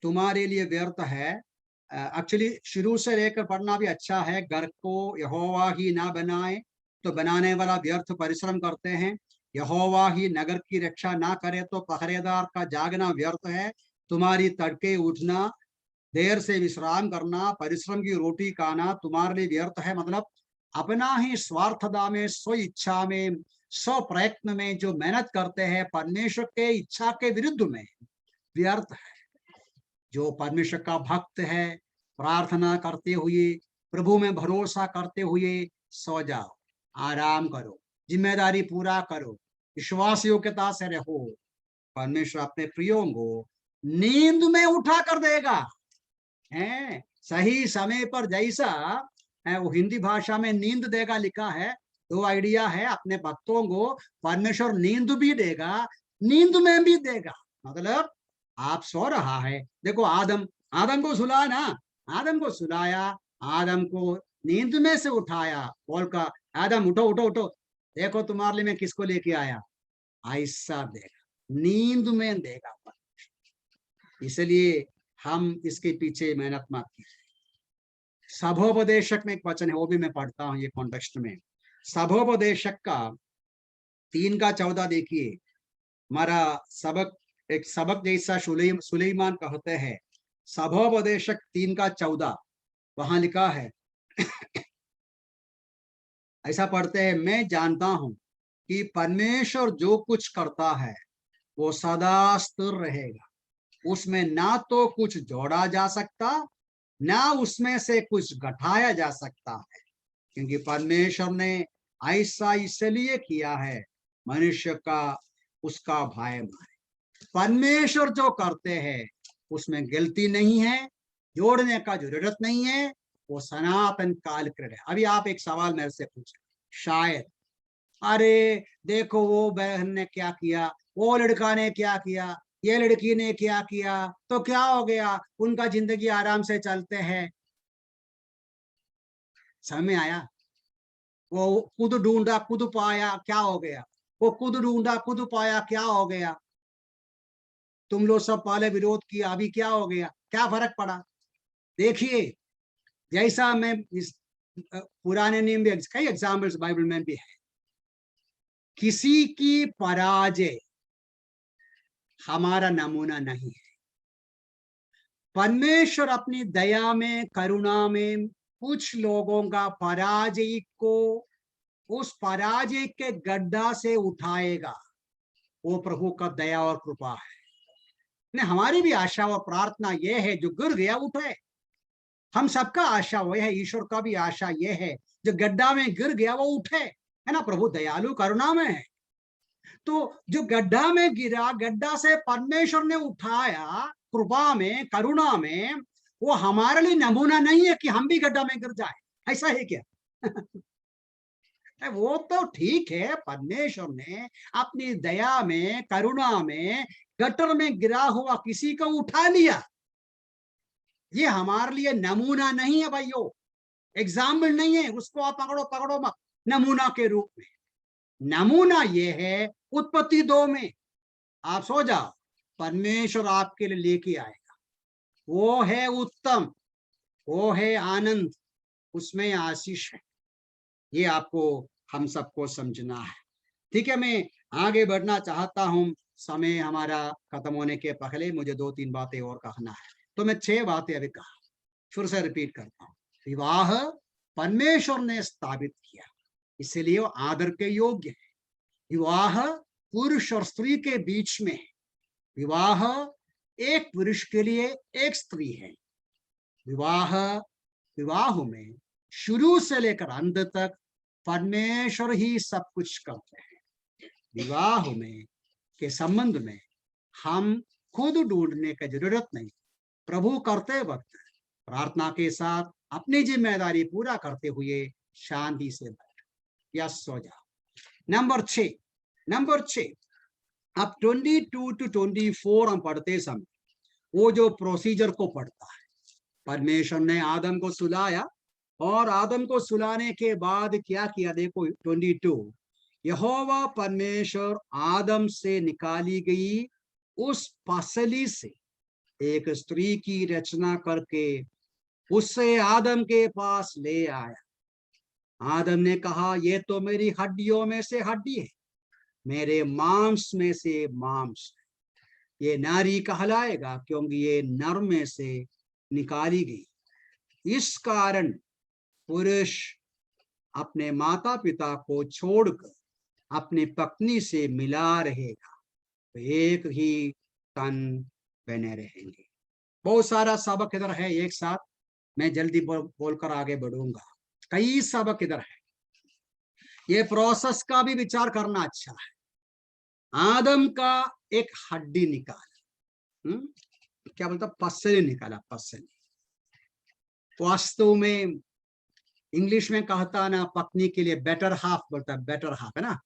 तुम्हारे लिए व्यर्थ है। एक्चुअली शुरू से लेकर पढ़ना भी अच्छा है। घर को यहोवा ही ना बनाए तो बनाने वाला व्यर्थ परिश्रम करते हैं। यहोवा ही नगर की रक्षा ना करे तो पहरेदार का जागना व्यर्थ है। तुम्हारी तड़के उठना, देर से विश्राम करना, परिश्रम की रोटी खाना तुम्हारे लिए व्यर्थ है। मतलब अपना ही स्वार्थता में, स्व इच्छा में, स्व प्रयत्न में जो मेहनत करते हैं परमेश्वर के इच्छा के विरुद्ध में, व्यर्थ है। जो परमेश्वर का भक्त है, प्रार्थना करते हुए, प्रभु में भरोसा करते हुए सो जाओ, आराम करो, जिम्मेदारी पूरा करो, विश्वास योग्यता से रहो। परमेश्वर अपने प्रियों को नींद में उठा कर देगा, है सही समय पर। जैसा है वो हिंदी भाषा में नींद देगा लिखा है, 2 आइडिया है। अपने भक्तों को परमेश्वर नींद भी देगा, नींद में भी देगा। मतलब आप सो रहा है, देखो आदम को सुलाया ना, आदम को सुलाया, आदम को नींद में से उठाया, बोल का आदम उठो उठो उठो, देखो तुम्हारे लिए मैं किसको लेके आया। ऐसा देगा, नींद में देगा। इसलिए हम इसके पीछे मेहनत मत कीजिए। सभोपदेशक में एक वचन है, वो भी मैं पढ़ता हूँ ये कॉन्टेक्स्ट में। सभोपदेशक का 3 का 14 देखिए। हमारा सबक एक सबक जैसा सुलेमान कहते हैं। सभोपदेशक 3 का 14 वहां लिखा है ऐसा पढ़ते हैं, मैं जानता हूं कि परमेश्वर जो कुछ करता है वो सदा स्थिर रहेगा, उसमें ना तो कुछ जोड़ा जा सकता, ना उसमें से कुछ घटाया जा सकता है, क्योंकि परमेश्वर ने ऐसा इसलिए किया है मनुष्य का उसका भय मारे। परमेश्वर जो करते हैं उसमें गलती नहीं है, जोड़ने का जरूरत नहीं है, वो सनातन काल क्रीड़ा है। अभी आप एक सवाल मेरे से पूछे, शायद अरे देखो वो बहन ने क्या किया, वो लड़का ने क्या किया, ये लड़की ने क्या किया, तो क्या हो गया, उनका जिंदगी आराम से चलते हैं। समझ में आया? वो खुद ढूंढा खुद पाया, क्या हो गया? वो खुद ढूंढा खुद पाया, क्या हो गया? तुम लोग सब पहले विरोध किया, अभी क्या हो गया, क्या फर्क पड़ा? देखिए, जैसा मैं इस पुराने नियम में कई एग्जाम्पल्स बाइबल में भी है, किसी की पराजय हमारा नमूना नहीं है। परमेश्वर अपनी दया में, करुणा में कुछ लोगों का पराजय को उस पराजय के गड्ढा से उठाएगा। वो प्रभु का दया और कृपा है। नहीं, हमारी भी आशा और प्रार्थना यह है, जो गिर गया उठे। हम सबका आशा वो है, ईश्वर का भी आशा ये है, जो गड्ढा में गिर गया वो उठे, है ना? प्रभु दयालु करुणा में है। तो जो गड्ढा में गिरा, गड्ढा से परमेश्वर ने उठाया कृपा में, करुणा में, वो हमारे लिए नमूना नहीं है कि हम भी गड्ढा में गिर जाए। ऐसा है क्या? वो तो ठीक है, परमेश्वर ने अपनी दया में, करुणा में गटर में गिरा हुआ किसी को उठा लिया। ये हमारे लिए नमूना नहीं है भाइयों, एग्जाम्पल नहीं है, उसको आप पकड़ो पकड़ो मत नमूना के रूप में। नमूना ये है उत्पत्ति 2 में, आप सो जाओ, परमेश्वर आपके लिए लेके आएगा। वो है उत्तम, वो है आनंद, उसमें आशीष है। ये आपको हम सबको समझना है। ठीक है, मैं आगे बढ़ना चाहता हूं, समय हमारा खत्म होने के पहले मुझे 2-3 बातें और कहना है, तो मैं 6 बातें अभी कहा, फिर से रिपीट करता हूं। विवाह परमेश्वर ने स्थापित किया, इसलिए वो आदर के योग्य है। विवाह पुरुष और स्त्री के बीच में है। विवाह एक पुरुष के लिए एक स्त्री है। विवाह में शुरू से लेकर अंत तक परमेश्वर ही सब कुछ करते हैं। विवाह में के संबंध में हम खुद ढूंढने की जरूरत नहीं। प्रभु करते वक्त प्रार्थना के साथ अपनी जिम्मेदारी पूरा करते हुए शांति से बैठ या सो जाओ। नंबर 6, अब 22 to 24 हम पढ़ते समय वो जो प्रोसीजर को पढ़ता है, परमेश्वर ने आदम को सुलाया, और आदम को सुलाने के बाद क्या किया, देखो 22, यहोवा परमेश्वर आदम से निकाली गई उस फसली से एक स्त्री की रचना करके उससे आदम के पास ले आया। आदम ने कहा, ये तो मेरी हड्डियों में से हड्डी है, मेरे मांस में से मांस है। ये नारी कहलाएगा क्योंकि ये नर में से निकाली गई। इस कारण पुरुष अपने माता पिता को छोड़कर अपनी पत्नी से मिला रहेगा, तो एक ही तन बने रहेंगे। बहुत सारा सबक इधर है, एक साथ मैं जल्दी बोलकर आगे बढ़ूंगा। कई सबक इधर है, ये प्रोसेस का भी विचार करना अच्छा है। आदम का एक हड्डी निकाला, क्या बोलता, पसली निकाला, पसली। वास्तव में इंग्लिश में कहता ना, पत्नी के लिए बेटर हाफ बोलता, बेटर हाफ है ना,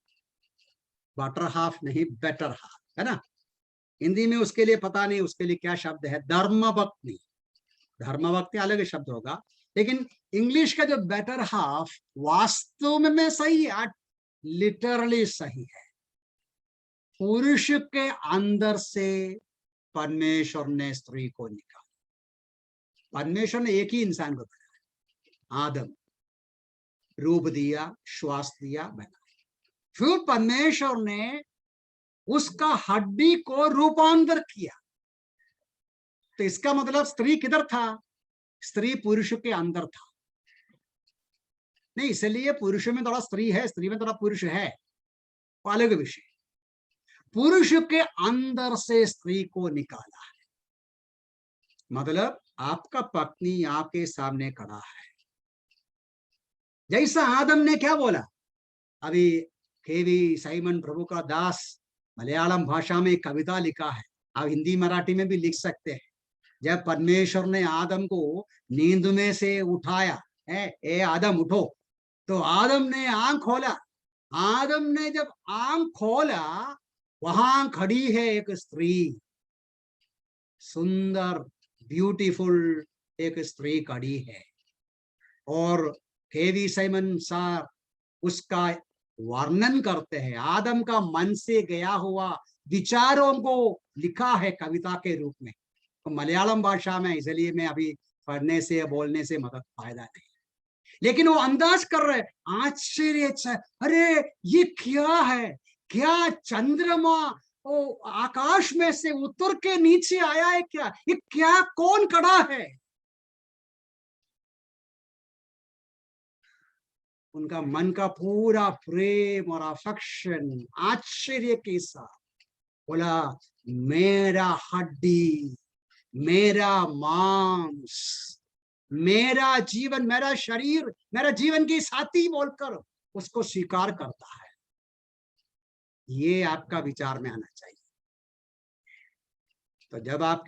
बटर हाफ नहीं, बेटर हाफ है ना। हिंदी में उसके लिए पता नहीं उसके लिए क्या शब्द है, धर्मपत्नी। धर्मपत्नी अलग शब्द होगा, लेकिन इंग्लिश का जो बेटर हाफ वास्तव में सही है, लिटरली सही है। पुरुष के अंदर से परमेश्वर ने स्त्री को निकाला। परमेश्वर ने एक ही इंसान को बनाया, आदम, रूप दिया, श्वास दिया, बनाया। फिर परमेश्वर ने उसका हड्डी को रूपांतर किया। तो इसका मतलब स्त्री किधर था? स्त्री पुरुष के अंदर था। नहीं, इसलिए पुरुष में थोड़ा स्त्री है, स्त्री में थोड़ा पुरुष है, वो अलग विषय। पुरुष के अंदर से स्त्री को निकाला है, मतलब आपका पत्नी आपके सामने खड़ा है। जैसा आदम ने क्या बोला, अभी केवी साइमन प्रभु का दास मलयालम भाषा में कविता लिखा है, आप हिंदी मराठी में भी लिख सकते हैं। जब परमेश्वर ने आदम को नींद में से उठाया है, ए आदम उठो, तो आदम ने आंख खोला। आदम ने जब आंख खोला, वहां खड़ी है एक स्त्री, सुंदर ब्यूटीफुल एक स्त्री खड़ी है। और केवी साइमन साहब उसका वर्णन करते हैं, आदम का मन से गया हुआ विचारों को लिखा है कविता के रूप में, तो मलयालम भाषा में, इसलिए मैं अभी पढ़ने से या बोलने से मदद फायदा नहीं, लेकिन वो अंदाज कर रहे, आश्चर्य, अरे ये क्या है, क्या चंद्रमा वो आकाश में से उतर के नीचे आया है क्या, ये क्या, कौन खड़ा है। उनका मन का पूरा प्रेम और अफेक्शन आश्चर्य के साथ बोला, मेरा हड्डी, मेरा मांस, मेरा जीवन, मेरा शरीर, मेरा जीवन की साथी बोलकर उसको स्वीकार करता है। ये आपका विचार में आना चाहिए। तो जब आप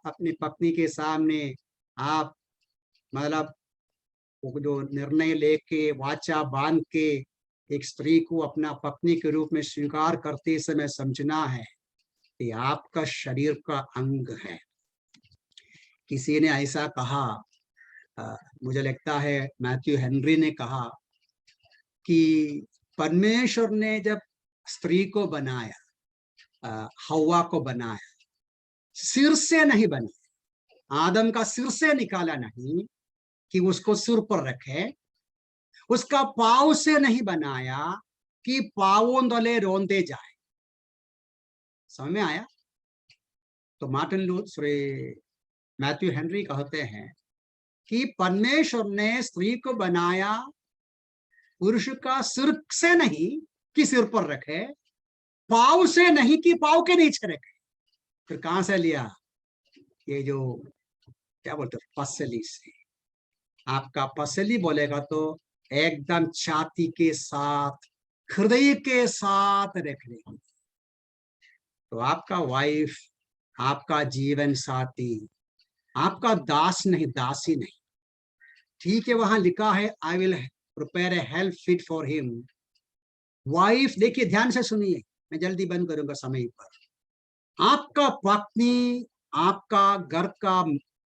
अपनी पत्नी के सामने आप मतलब वो जो निर्णय लेके वाचा बांध के एक स्त्री को अपना पत्नी के रूप में स्वीकार करते समय समझना है कि आपका शरीर का अंग है। किसी ने ऐसा कहा, मुझे लगता है मैथ्यू हेनरी ने कहा कि परमेश्वर ने जब स्त्री को बनाया, हवा को बनाया, सिर से नहीं बनाया, आदम का सिर से निकाला नहीं कि उसको सिर पर रखे, उसका पाव से नहीं बनाया कि पावों तले रोंदे जाए। समझ में आया? तो मार्टिन लूथर, मैथ्यू हेनरी कहते हैं कि परमेश्वर ने स्त्री को बनाया पुरुष का सिर से नहीं कि सिर पर रखे, पाव से नहीं कि पाव के नीचे रखे। फिर कहां से लिया? ये जो क्या बोलते हैं, पसली से। आपका पसली बोलेगा तो एकदम छाती के साथ, हृदय के साथ रखने। तो आपका वाइफ, आपका जीवन साथी, आपका दास नहीं, दासी नहीं। ठीक है, वहां लिखा है I will prepare a help fit for him. Wife, देखिए ध्यान से सुनिए, मैं जल्दी बंद करूंगा समय पर। आपका पत्नी आपका घर का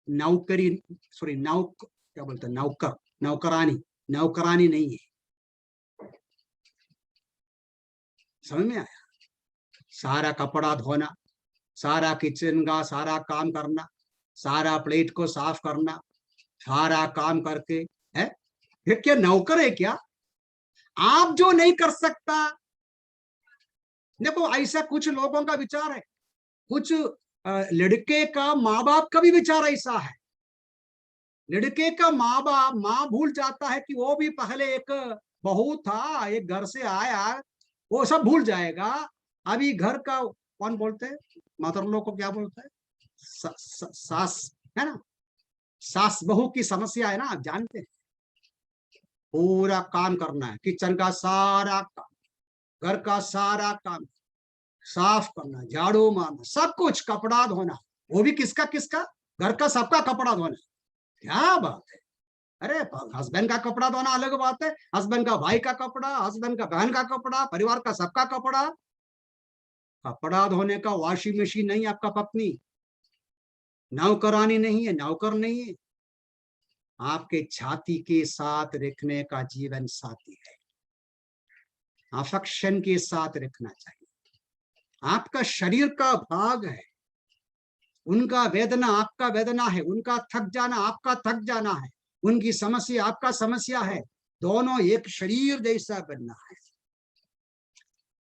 नौकरी, सॉरी क्या बोलते हैं, नौकर, नौकरानी, नौकरानी नहीं है। समझ में आया? सारा कपड़ा धोना, सारा किचन का सारा काम करना, सारा प्लेट को साफ करना, सारा काम करके है, ये क्या नौकर है क्या? आप जो नहीं कर सकता, देखो ऐसा कुछ लोगों का विचार है, कुछ लड़के का माँ बाप का भी विचार ऐसा है। लड़के का माँ बाप, माँ भूल जाता है कि वो भी पहले एक बहू था, एक घर से आया, वो सब भूल जाएगा। अभी घर का कौन बोलते हैं, मदर लोग को क्या बोलते हैं, सास, है ना, सास बहू की समस्या है ना, आप जानते हैं। पूरा काम करना है, किचन का सारा काम, घर का सारा काम, साफ करना, झाड़ू मारना, सब कुछ, कपड़ा धोना, वो भी किसका किसका, घर का सबका कपड़ा धोना। क्या बात है! अरे हस्बैंड का कपड़ा धोना अलग बात है, हस्बैंड का भाई का कपड़ा, हस्बैंड का बहन का कपड़ा, परिवार का सबका कपड़ा। कपड़ा धोने का वॉशिंग मशीन नहीं आपका पत्नी, नौकरानी नहीं है, नौकर नहीं है, आपके छाती के साथ रखने का जीवन साथी है। अफेक्शन के साथ रखना चाहिए। आपका शरीर का भाग है, उनका वेदना आपका वेदना है, उनका थक जाना आपका थक जाना है, उनकी समस्या आपका समस्या है, दोनों एक शरीर जैसा बनना है।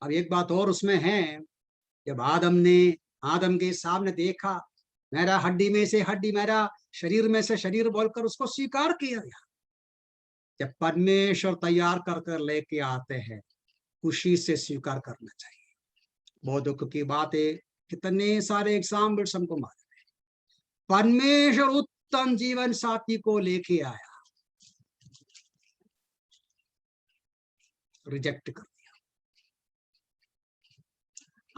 अब एक बात और उसमें है, जब आदम ने आदम के सामने देखा, मेरा हड्डी में से हड्डी, मेरा शरीर में से शरीर बोलकर उसको स्वीकार किया गया। जब परमेश्वर तैयार कर कर लेके आते हैं, खुशी से स्वीकार करना चाहिए। बहुत दुख की बात है, कितने सारे एग्जाम्पल्स हमको मालूम है, परमेश्वर उत्तम जीवन साथी को लेके आया, रिजेक्ट कर दिया।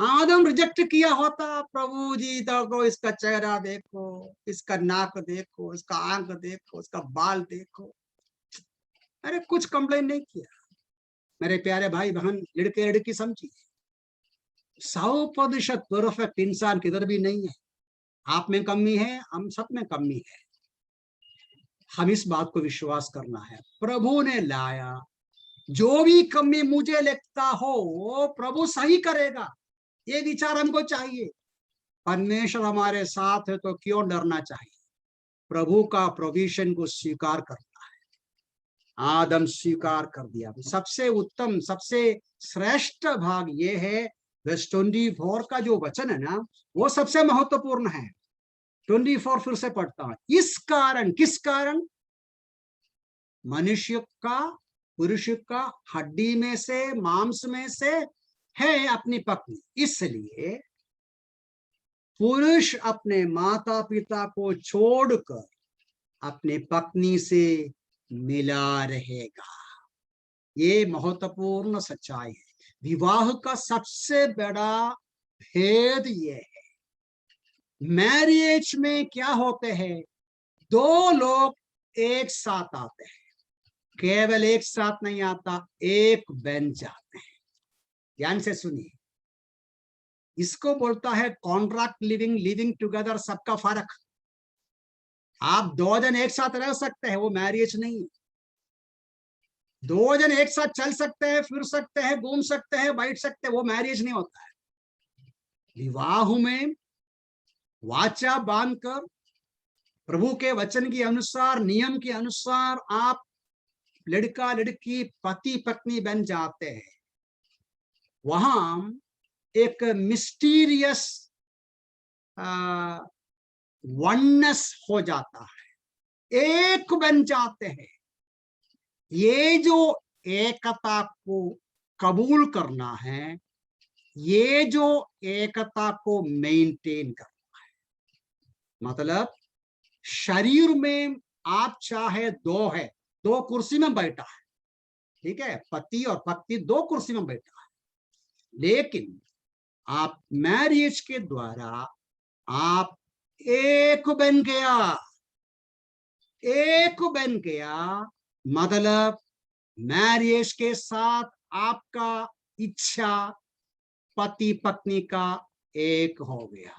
आदम रिजेक्ट किया होता, प्रभु जी देखो इसका चेहरा देखो, इसका नाक देखो, इसका आंख देखो, इसका बाल देखो, अरे कुछ कंप्लेन नहीं किया। मेरे प्यारे भाई बहन, लड़के लड़की समझिए, 100% परफेक्ट इंसान किधर भी नहीं है। आप में कमी है, हम सब में कमी है, हम इस बात को विश्वास करना है। प्रभु ने लाया, जो भी कमी मुझे लगता हो वो प्रभु सही करेगा, ये विचार हमको चाहिए। परमेश्वर हमारे साथ है तो क्यों डरना चाहिए। प्रभु का प्रोविजन को स्वीकार करना है। आदम स्वीकार कर दिया। सबसे उत्तम, सबसे श्रेष्ठ भाग ये है, वर्स 24 का जो वचन है ना, वो सबसे महत्वपूर्ण है। 24 फिर से पढ़ता हूं। इस कारण, किस कारण? मनुष्य का, पुरुष का हड्डी में से, मांस में से है अपनी पत्नी, इसलिए पुरुष अपने माता पिता को छोड़कर अपनी पत्नी से मिला रहेगा। ये महत्वपूर्ण सच्चाई है। विवाह का सबसे बड़ा भेद ये है। मैरिज में क्या होते हैं? दो लोग एक साथ आते हैं, केवल एक साथ नहीं आता, एक बन जाते हैं। ध्यान से सुनिए, इसको बोलता है कॉन्ट्रैक्ट लिविंग, लिविंग टुगेदर। सबका फर्क, आप दो जन एक साथ रह सकते हैं, वो मैरिज नहीं है। दो जन एक साथ चल सकते हैं, फिर सकते हैं, घूम सकते हैं, बैठ सकते हैं, वो मैरिज नहीं होता है। विवाह में वाचा बांधकर प्रभु के वचन के अनुसार, नियम के अनुसार आप लड़का लड़की पति पत्नी बन जाते हैं। वहां एक मिस्टीरियस वननेस हो जाता है, एक बन जाते हैं। ये जो एकता को कबूल करना है, ये जो एकता को मेंटेन करना है, मतलब शरीर में आप चाहे दो है, दो कुर्सी में बैठा है, ठीक है, पति और पत्नी दो कुर्सी में बैठा है, लेकिन आप मैरिज के द्वारा आप एक बन गया, एक बन गया। मतलब मैरिज के साथ आपका इच्छा पति पत्नी का एक हो गया।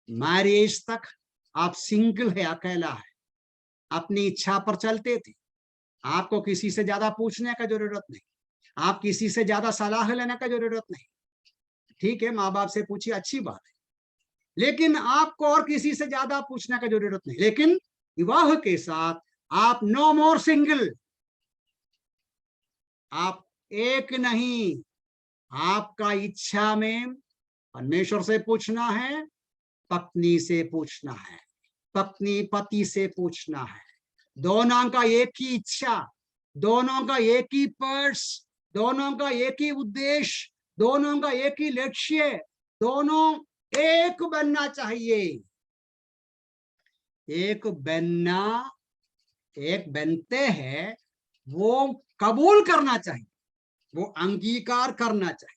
मैरिज तक आप सिंगल है, अकेला है, अपनी इच्छा पर चलते थे। आपको किसी से ज्यादा पूछने का जरूरत नहीं, आप किसी से ज्यादा सलाह लेने का जरूरत नहीं। ठीक है, माँ बाप से पूछिए, अच्छी बात है, लेकिन आपको और किसी से ज्यादा पूछने का जरूरत नहीं। लेकिन विवाह के साथ आप नो मोर सिंगल, आप एक नहीं। आपका इच्छा में परमेश्वर से पूछना है, पत्नी से पूछना है, पत्नी पति से पूछना है। दोनों का एक ही इच्छा, दोनों का एक ही पर्स, दोनों का एक ही उद्देश्य, दोनों का एक ही लक्ष्य, दोनों एक बनना चाहिए। एक बनना, एक बनते हैं, वो कबूल करना चाहिए, वो अंगीकार करना चाहिए।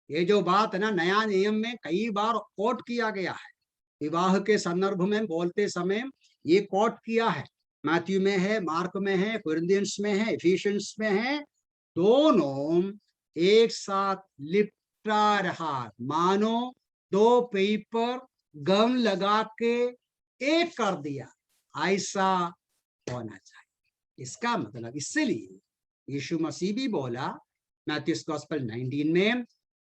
ये जो बात है ना, नया नियम में कई बार कोट किया गया है, विवाह के संदर्भ में बोलते समय ये कोट किया है। मैथ्यू में है, मार्क में है, कोरिन्थियंस में है, एफिशियंस में है। दोनों एक साथ लिपटा रहा, मानो दो पेपर गम लगा के एक कर दिया, ऐसा होना चाहिए। इसका मतलब, इसलिए यीशु मसीह भी बोला मैथ्यू गॉस्पेल 19 में,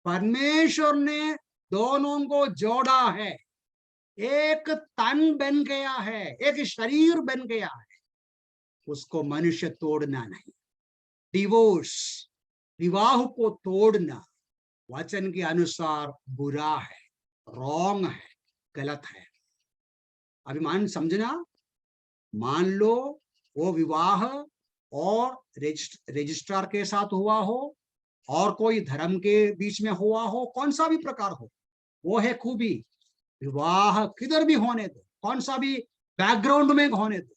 परमेश्वर ने दोनों को जोड़ा है, एक तन बन गया है, एक शरीर बन गया है, उसको मनुष्य तोड़ना नहीं। डिवोर्स, विवाह को तोड़ना वचन के अनुसार बुरा है, रॉन्ग है, गलत है। अभी समझना, मान लो वो विवाह और रजिस्ट्रार के साथ हुआ हो, और कोई धर्म के बीच में हुआ हो, कौन सा भी प्रकार हो, वो है खूबी। विवाह किधर भी होने दो, कौन सा भी बैकग्राउंड में होने दो,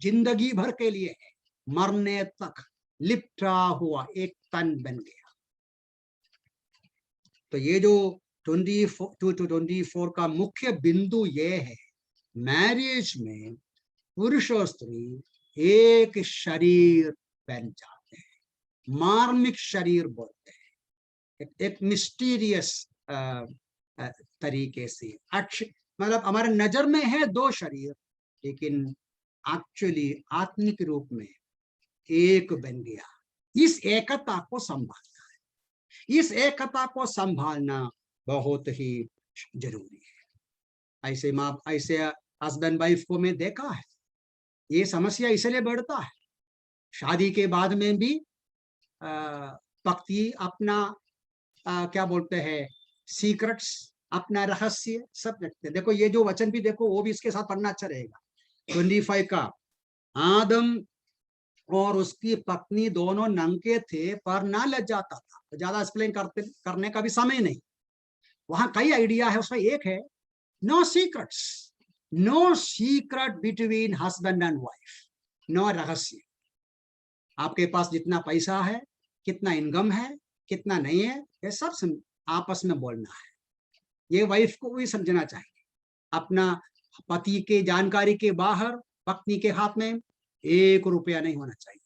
जिंदगी भर के लिए है, मरने तक लिपटा हुआ एक तन बन गया। तो ये जो 24 का मुख्य बिंदु ये है, मैरिज में पुरुष और स्त्री एक शरीर बन जाते हैं, मार्मिक शरीर बोलते हैं, एक मिस्टीरियस तरीके से। मतलब हमारे नजर में है दो शरीर, लेकिन एक्चुअली आत्मिक रूप में एक बन गया। इस एकता को संभालना है, इस एकता को संभालना बहुत ही जरूरी है। ऐसे माँ, ऐसे हस्बैंड वाइफ को मैं देखा है, ये समस्या इसलिए बढ़ता है। शादी के बाद में भी पति अपना क्या बोलते हैं, सीक्रेट्स, अपना रहस्य सब रखते हैं। देखो ये जो वचन भी देखो, वो भी इसके साथ पढ़ना अच्छा रहेगा। 25 का, आदम और उसकी पत्नी दोनों नंगे थे पर ना लज्जाता था। तो ज्यादा एक्सप्लेन करने का भी समय नहीं, वहां कई आइडिया है, उसमें एक है no secrets, no secret between husband and wife, no रहस्य। आपके पास जितना पैसा है, कितना इनकम है, कितना नहीं है, ये सब आपस में बोलना है। ये वाइफ को भी समझना चाहिए। अपना पति के जानकारी के बाहर पत्नी के हाथ में 1 रुपया नहीं होना चाहिए।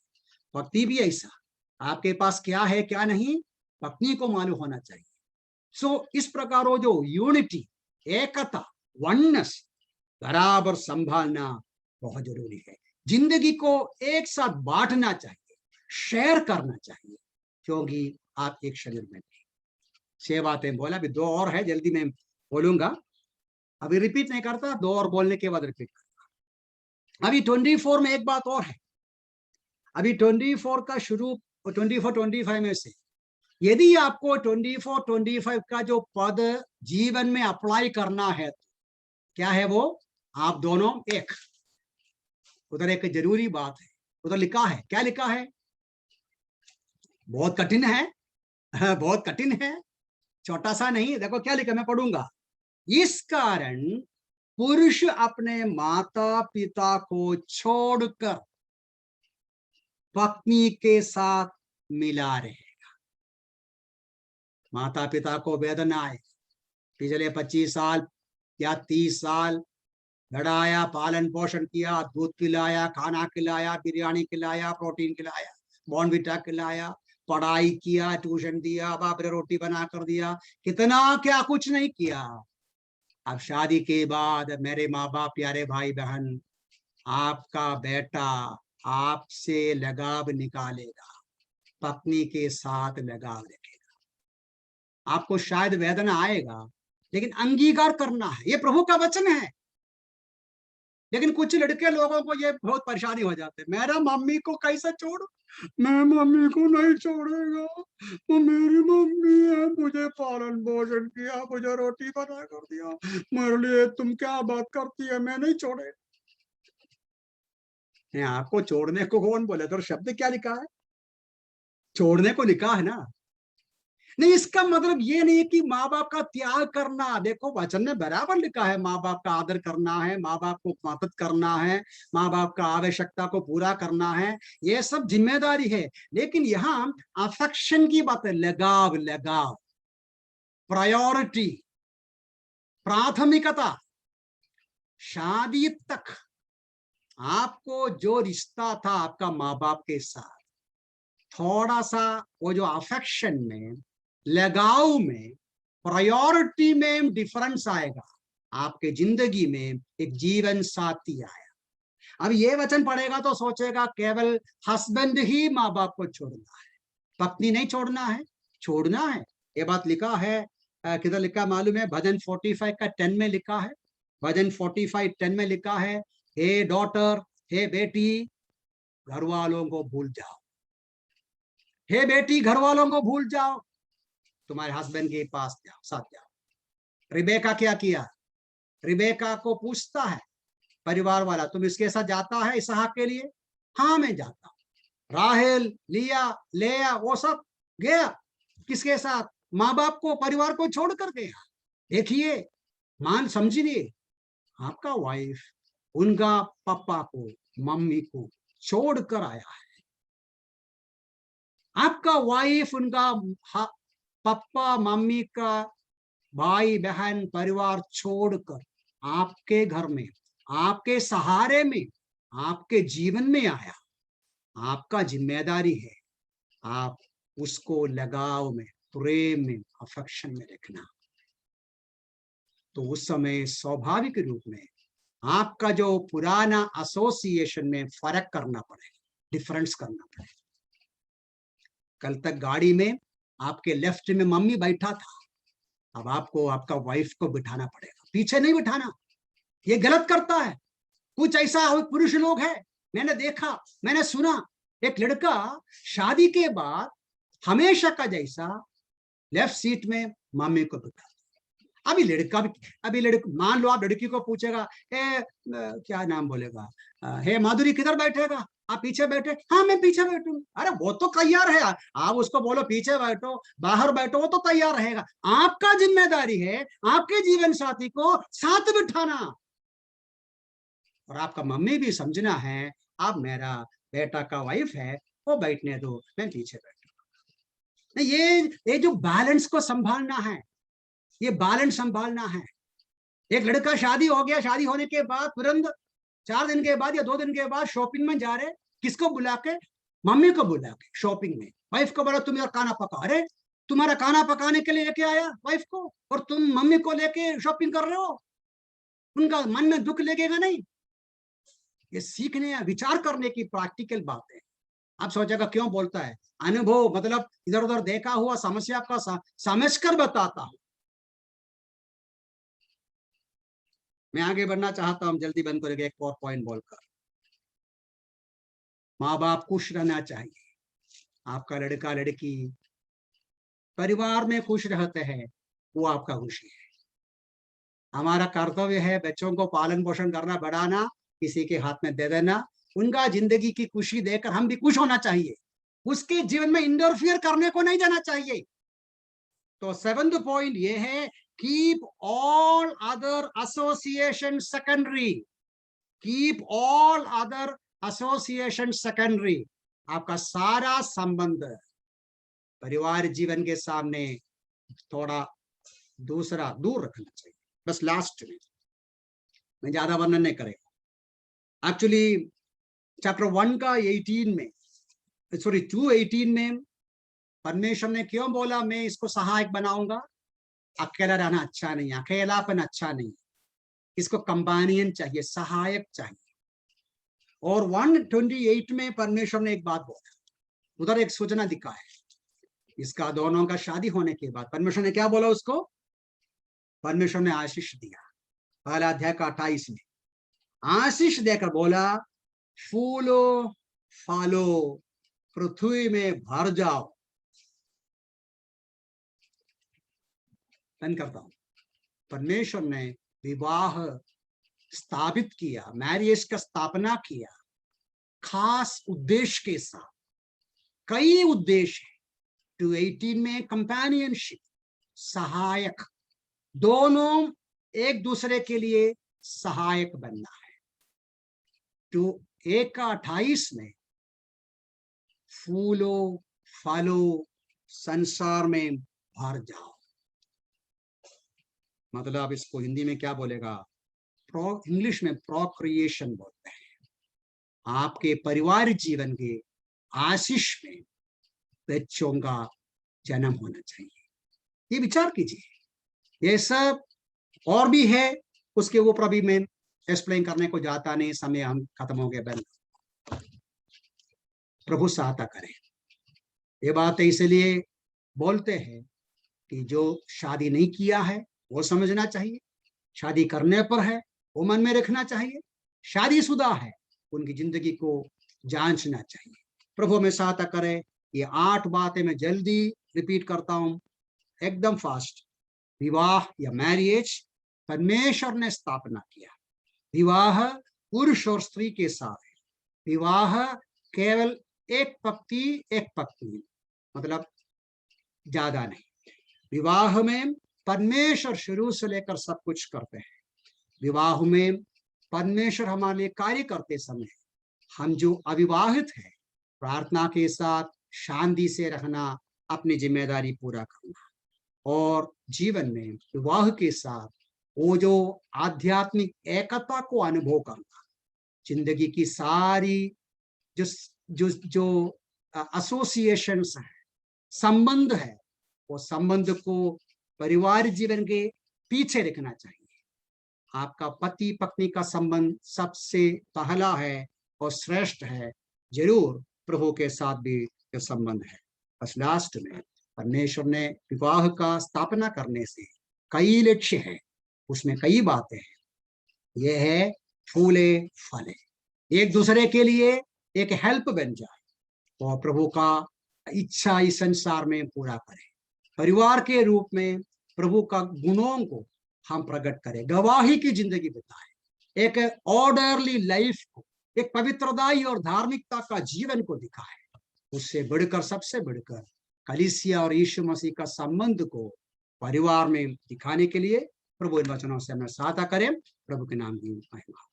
पति भी ऐसा, आपके पास क्या है क्या नहीं पत्नी को मालूम होना चाहिए। सो इस प्रकार वो जो यूनिटी, एकता, वननेस बराबर संभालना बहुत जरूरी है। जिंदगी को एक साथ बांटना चाहिए, शेयर करना चाहिए, क्योंकि आप एक शरीर में हैं। 6 बातें बोला, अभी 2 और है, जल्दी मैं बोलूंगा, अभी रिपीट नहीं करता, 2 और बोलने के बाद रिपीट करता। अभी 24 में एक बात और है। अभी 24 का शुरू 24-25 में से यदि आपको 24-25 का जो पद जीवन में अप्लाई करना है, तो क्या है वो, आप दोनों एक। उधर एक जरूरी बात है, उधर लिखा है, क्या लिखा है, बहुत कठिन है, बहुत कठिन है, छोटा सा नहीं। देखो क्या लिखा, मैं पढ़ूंगा। इस कारण पुरुष अपने माता पिता को छोड़कर पत्नी के साथ मिला रहेगा। माता पिता को वेदना है, पिछले 25 साल या 30 साल लड़ाया, पालन पोषण किया, दूध पिलाया, खाना खिलाया, बिरयानी खिलाया, प्रोटीन खिलाया, बॉर्नविटा खिलाया, पढ़ाई किया, ट्यूशन दिया, बाप रे रोटी बना कर दिया, कितना क्या कुछ नहीं किया। अब शादी के बाद मेरे माँ बाप, प्यारे भाई बहन, आपका बेटा आपसे लगाव निकालेगा, पत्नी के साथ लगाव रखेगा। आपको शायद वेदना आएगा, लेकिन अंगीकार करना है, ये प्रभु का वचन है। लेकिन कुछ लड़के लोगों को ये बहुत परेशानी हो जाते हैं, मेरा मम्मी को कैसे छोड़ू, मैं मम्मी को नहीं छोड़ेगा, वो मेरी मम्मी है, मुझे पालन पोषण किया, मुझे रोटी बना कर दिया, मेरे लिए तुम क्या बात करती है, मैं नहीं छोड़े। आपको छोड़ने को कौन बोले, तो शब्द क्या लिखा है, छोड़ने को लिखा है ना। नहीं, इसका मतलब ये नहीं कि माँ बाप का त्याग करना। देखो वचन में बराबर लिखा है, माँ बाप का आदर करना है, माँ बाप को मदद करना है, माँ बाप का आवश्यकता को पूरा करना है, ये सब जिम्मेदारी है। लेकिन यहाँ अफेक्शन की बात है, लगाव, लगाव, प्रायोरिटी, प्राथमिकता। शादी तक आपको जो रिश्ता था आपका माँ बाप के साथ, थोड़ा सा वो जो अफेक्शन में, लगाव में, प्रायोरिटी में डिफरेंस आएगा, आपके जिंदगी में एक जीवन साथी आया। अब ये वचन पढ़ेगा तो सोचेगा केवल हस्बैंड ही माँ बाप को छोड़ना है, पत्नी नहीं छोड़ना है, छोड़ना है। ये बात लिखा है, किधर लिखा मालूम है, भजन 45 का 10 में लिखा है। भजन 45:10 में लिखा है, हे डॉटर, हे बेटी, घर वालों को भूल जाओ। हे बेटी, घर वालों को भूल जाओ, तुम्हारे हस्बैंड के पास जाओ, साथ जाओ। रिबेका क्या किया, रिबेका को पूछता है परिवार वाला, तुम इसके साथ जाता है इसहाक के लिए, हाँ मैं जाता हूँ। राहेल, लिया, लेया, वो सब गया, किसके साथ, माँ बाप को, परिवार को छोड़कर गया। देखिए, मान समझिए, आपका वाइफ उनका पापा को, मम्मी को छोड़कर आया है। आपका वाइफ उनका पापा मम्मी का, भाई बहन परिवार छोड़कर आपके घर में, आपके सहारे में, आपके जीवन में आया, आपका जिम्मेदारी है आप उसको लगाव में, प्रेम में, अफेक्शन में रखना। तो उस समय स्वाभाविक रूप में आपका जो पुराना एसोसिएशन में फर्क करना पड़ेगा, डिफरेंस करना पड़ेगा। कल तक गाड़ी में आपके लेफ्ट में मम्मी बैठा था, अब आपको आपका वाइफ को बिठाना पड़ेगा, पीछे नहीं बिठाना। ये गलत करता है। कुछ ऐसा पुरुष लोग है, मैंने देखा, मैंने सुना, एक लड़का शादी के बाद हमेशा का जैसा लेफ्ट सीट में मम्मी को बिठा। अभी लड़का भी, अभी मान लो आप लड़की को पूछेगा, क्या नाम बोलेगा, हे माधुरी किधर बैठेगा, आप पीछे बैठे, हाँ मैं पीछे बैठूंगा। अरे वो तो तैयार है, आप उसको बोलो पीछे बैठो, बाहर बैठो, वो तो तैयार रहेगा। आपका जिम्मेदारी है आपके जीवन साथी को साथ बिठाना, और आपका मम्मी भी समझना है आप मेरा बेटा का वाइफ है, वो बैठने दो, मैं पीछे बैठूंगा। ये जो बैलेंस को संभालना है, ये बैलेंस संभालना है। एक लड़का शादी हो गया, शादी होने के बाद तुरंत 4 दिन के बाद या 2 दिन के बाद शॉपिंग में जा रहे, किसको बुला के, मम्मी को बुला के शॉपिंग में। वाइफ को बोला तुम यार खाना पका, अरे तुम्हारा खाना पकाने के लिए लेके आया वाइफ को, और तुम मम्मी को लेके शॉपिंग कर रहे हो, उनका मन में दुख लगेगा नहीं? ये सीखने या विचार करने की प्रैक्टिकल बात है। आप सोचेगा क्यों बोलता है, अनुभव मतलब इधर उधर देखा हुआ समस्या का समझ कर बताता हूं। मैं आगे बढ़ना चाहता हूं, जल्दी बंद करेंगे एक और पॉइंट बोलकर। माँ बाप खुश रहना चाहिए, आपका लड़का लड़की परिवार में खुश रहते हैं, वो आपका खुशी है। हमारा कर्तव्य है बच्चों को पालन पोषण करना, बढ़ाना, किसी के हाथ में दे देना, उनका जिंदगी की खुशी देकर हम भी खुश होना चाहिए, उसके जीवन में इंटरफियर करने को नहीं जाना चाहिए। तो 7th पॉइंट ये है, keep all other association secondary, keep all other association secondary. आपका सारा संबंध परिवार जीवन के सामने थोड़ा दूर रखना चाहिए। बस लास्ट में मैं ज्यादा वर्णन नहीं करेगा। एक्चुअली चैप्टर 1 का 18 में, सॉरी 2:18 में परमेश्वर ने क्यों बोला मैं इसको सहायक बनाऊंगा? अकेला रहना अच्छा नहीं, अकेलापन अच्छा नहीं, इसको कंपेनियन चाहिए, सहायक चाहिए। और 1:28 में परमेश्वर ने एक बात बोला, उधर एक सूचना दिखा है, इसका दोनों का शादी होने के बाद परमेश्वर ने क्या बोला उसको? परमेश्वर ने आशीष दिया। पहला अध्याय का 28 में आशीष देकर बोला, फूलो फालो, पृथ्वी में भर जाओ। बंद करता हूं। परमेश्वर ने विवाह स्थापित किया, मैरिज का स्थापना किया, खास उद्देश्य के साथ। कई उद्देश्य है। 2:18 में कंपेनियनशिप, सहायक, दोनों एक दूसरे के लिए सहायक बनना है। 1:28 में फूलो फलो, संसार में भर जाओ। मतलब इसको हिंदी में क्या बोलेगा, इंग्लिश में प्रोक्रिएशन बोलते हैं। आपके परिवार जीवन के आशीष में बच्चों का जन्म होना चाहिए। ये विचार कीजिए। ये सब और भी है, उसके ऊपर अभी मैं एक्सप्लेन करने को जाता नहीं, समय हम खत्म हो गए। बंद। प्रभु सहायता करें। ये बात इसलिए बोलते हैं कि जो शादी नहीं किया है वो समझना चाहिए, शादी करने पर है वो मन में रखना चाहिए, शादीशुदा है उनकी जिंदगी को जांचना चाहिए। प्रभु में सहायता करे। ये 8 बातें मैं जल्दी रिपीट करता हूं, एकदम फास्ट। विवाह या मैरिज परमेश्वर ने स्थापना किया। विवाह पुरुष और स्त्री के साथ है। विवाह केवल एक पत्नी, मतलब ज्यादा नहीं। विवाह में परमेश्वर शुरू से लेकर सब कुछ करते हैं। विवाह में परमेश्वर हमारे लिए कार्य करते समय हम जो अविवाहित हैं, प्रार्थना के साथ शांति से रहना, अपनी जिम्मेदारी पूरा करना। और जीवन में विवाह के साथ वो जो आध्यात्मिक एकता को अनुभव करना, जिंदगी की सारी जो जो जो एसोसिएशंस है, संबंध है, वो संबंध को परिवार जीवन के पीछे रखना चाहिए। आपका पति पत्नी का संबंध सबसे पहला है और श्रेष्ठ है, जरूर प्रभु के साथ भी जो संबंध है। बस लास्ट में परमेश्वर ने विवाह का स्थापना करने से कई लक्ष्य है, उसमें कई बातें हैं। यह है फूले फले, एक दूसरे के लिए एक हेल्प बन जाए और प्रभु का इच्छा इस संसार में पूरा करें। परिवार के रूप में प्रभु का गुणों को हम प्रकट करें, गवाही की जिंदगी बिताएं, एक ऑर्डरली लाइफ को, एक पवित्रताई और धार्मिकता का जीवन को दिखाएं। उससे बढ़कर, सबसे बढ़कर कलीसिया और यीशु मसीह का संबंध को परिवार में दिखाने के लिए प्रभु इन वचनों से हमें सहायता करें। प्रभु के नाम की महिमा।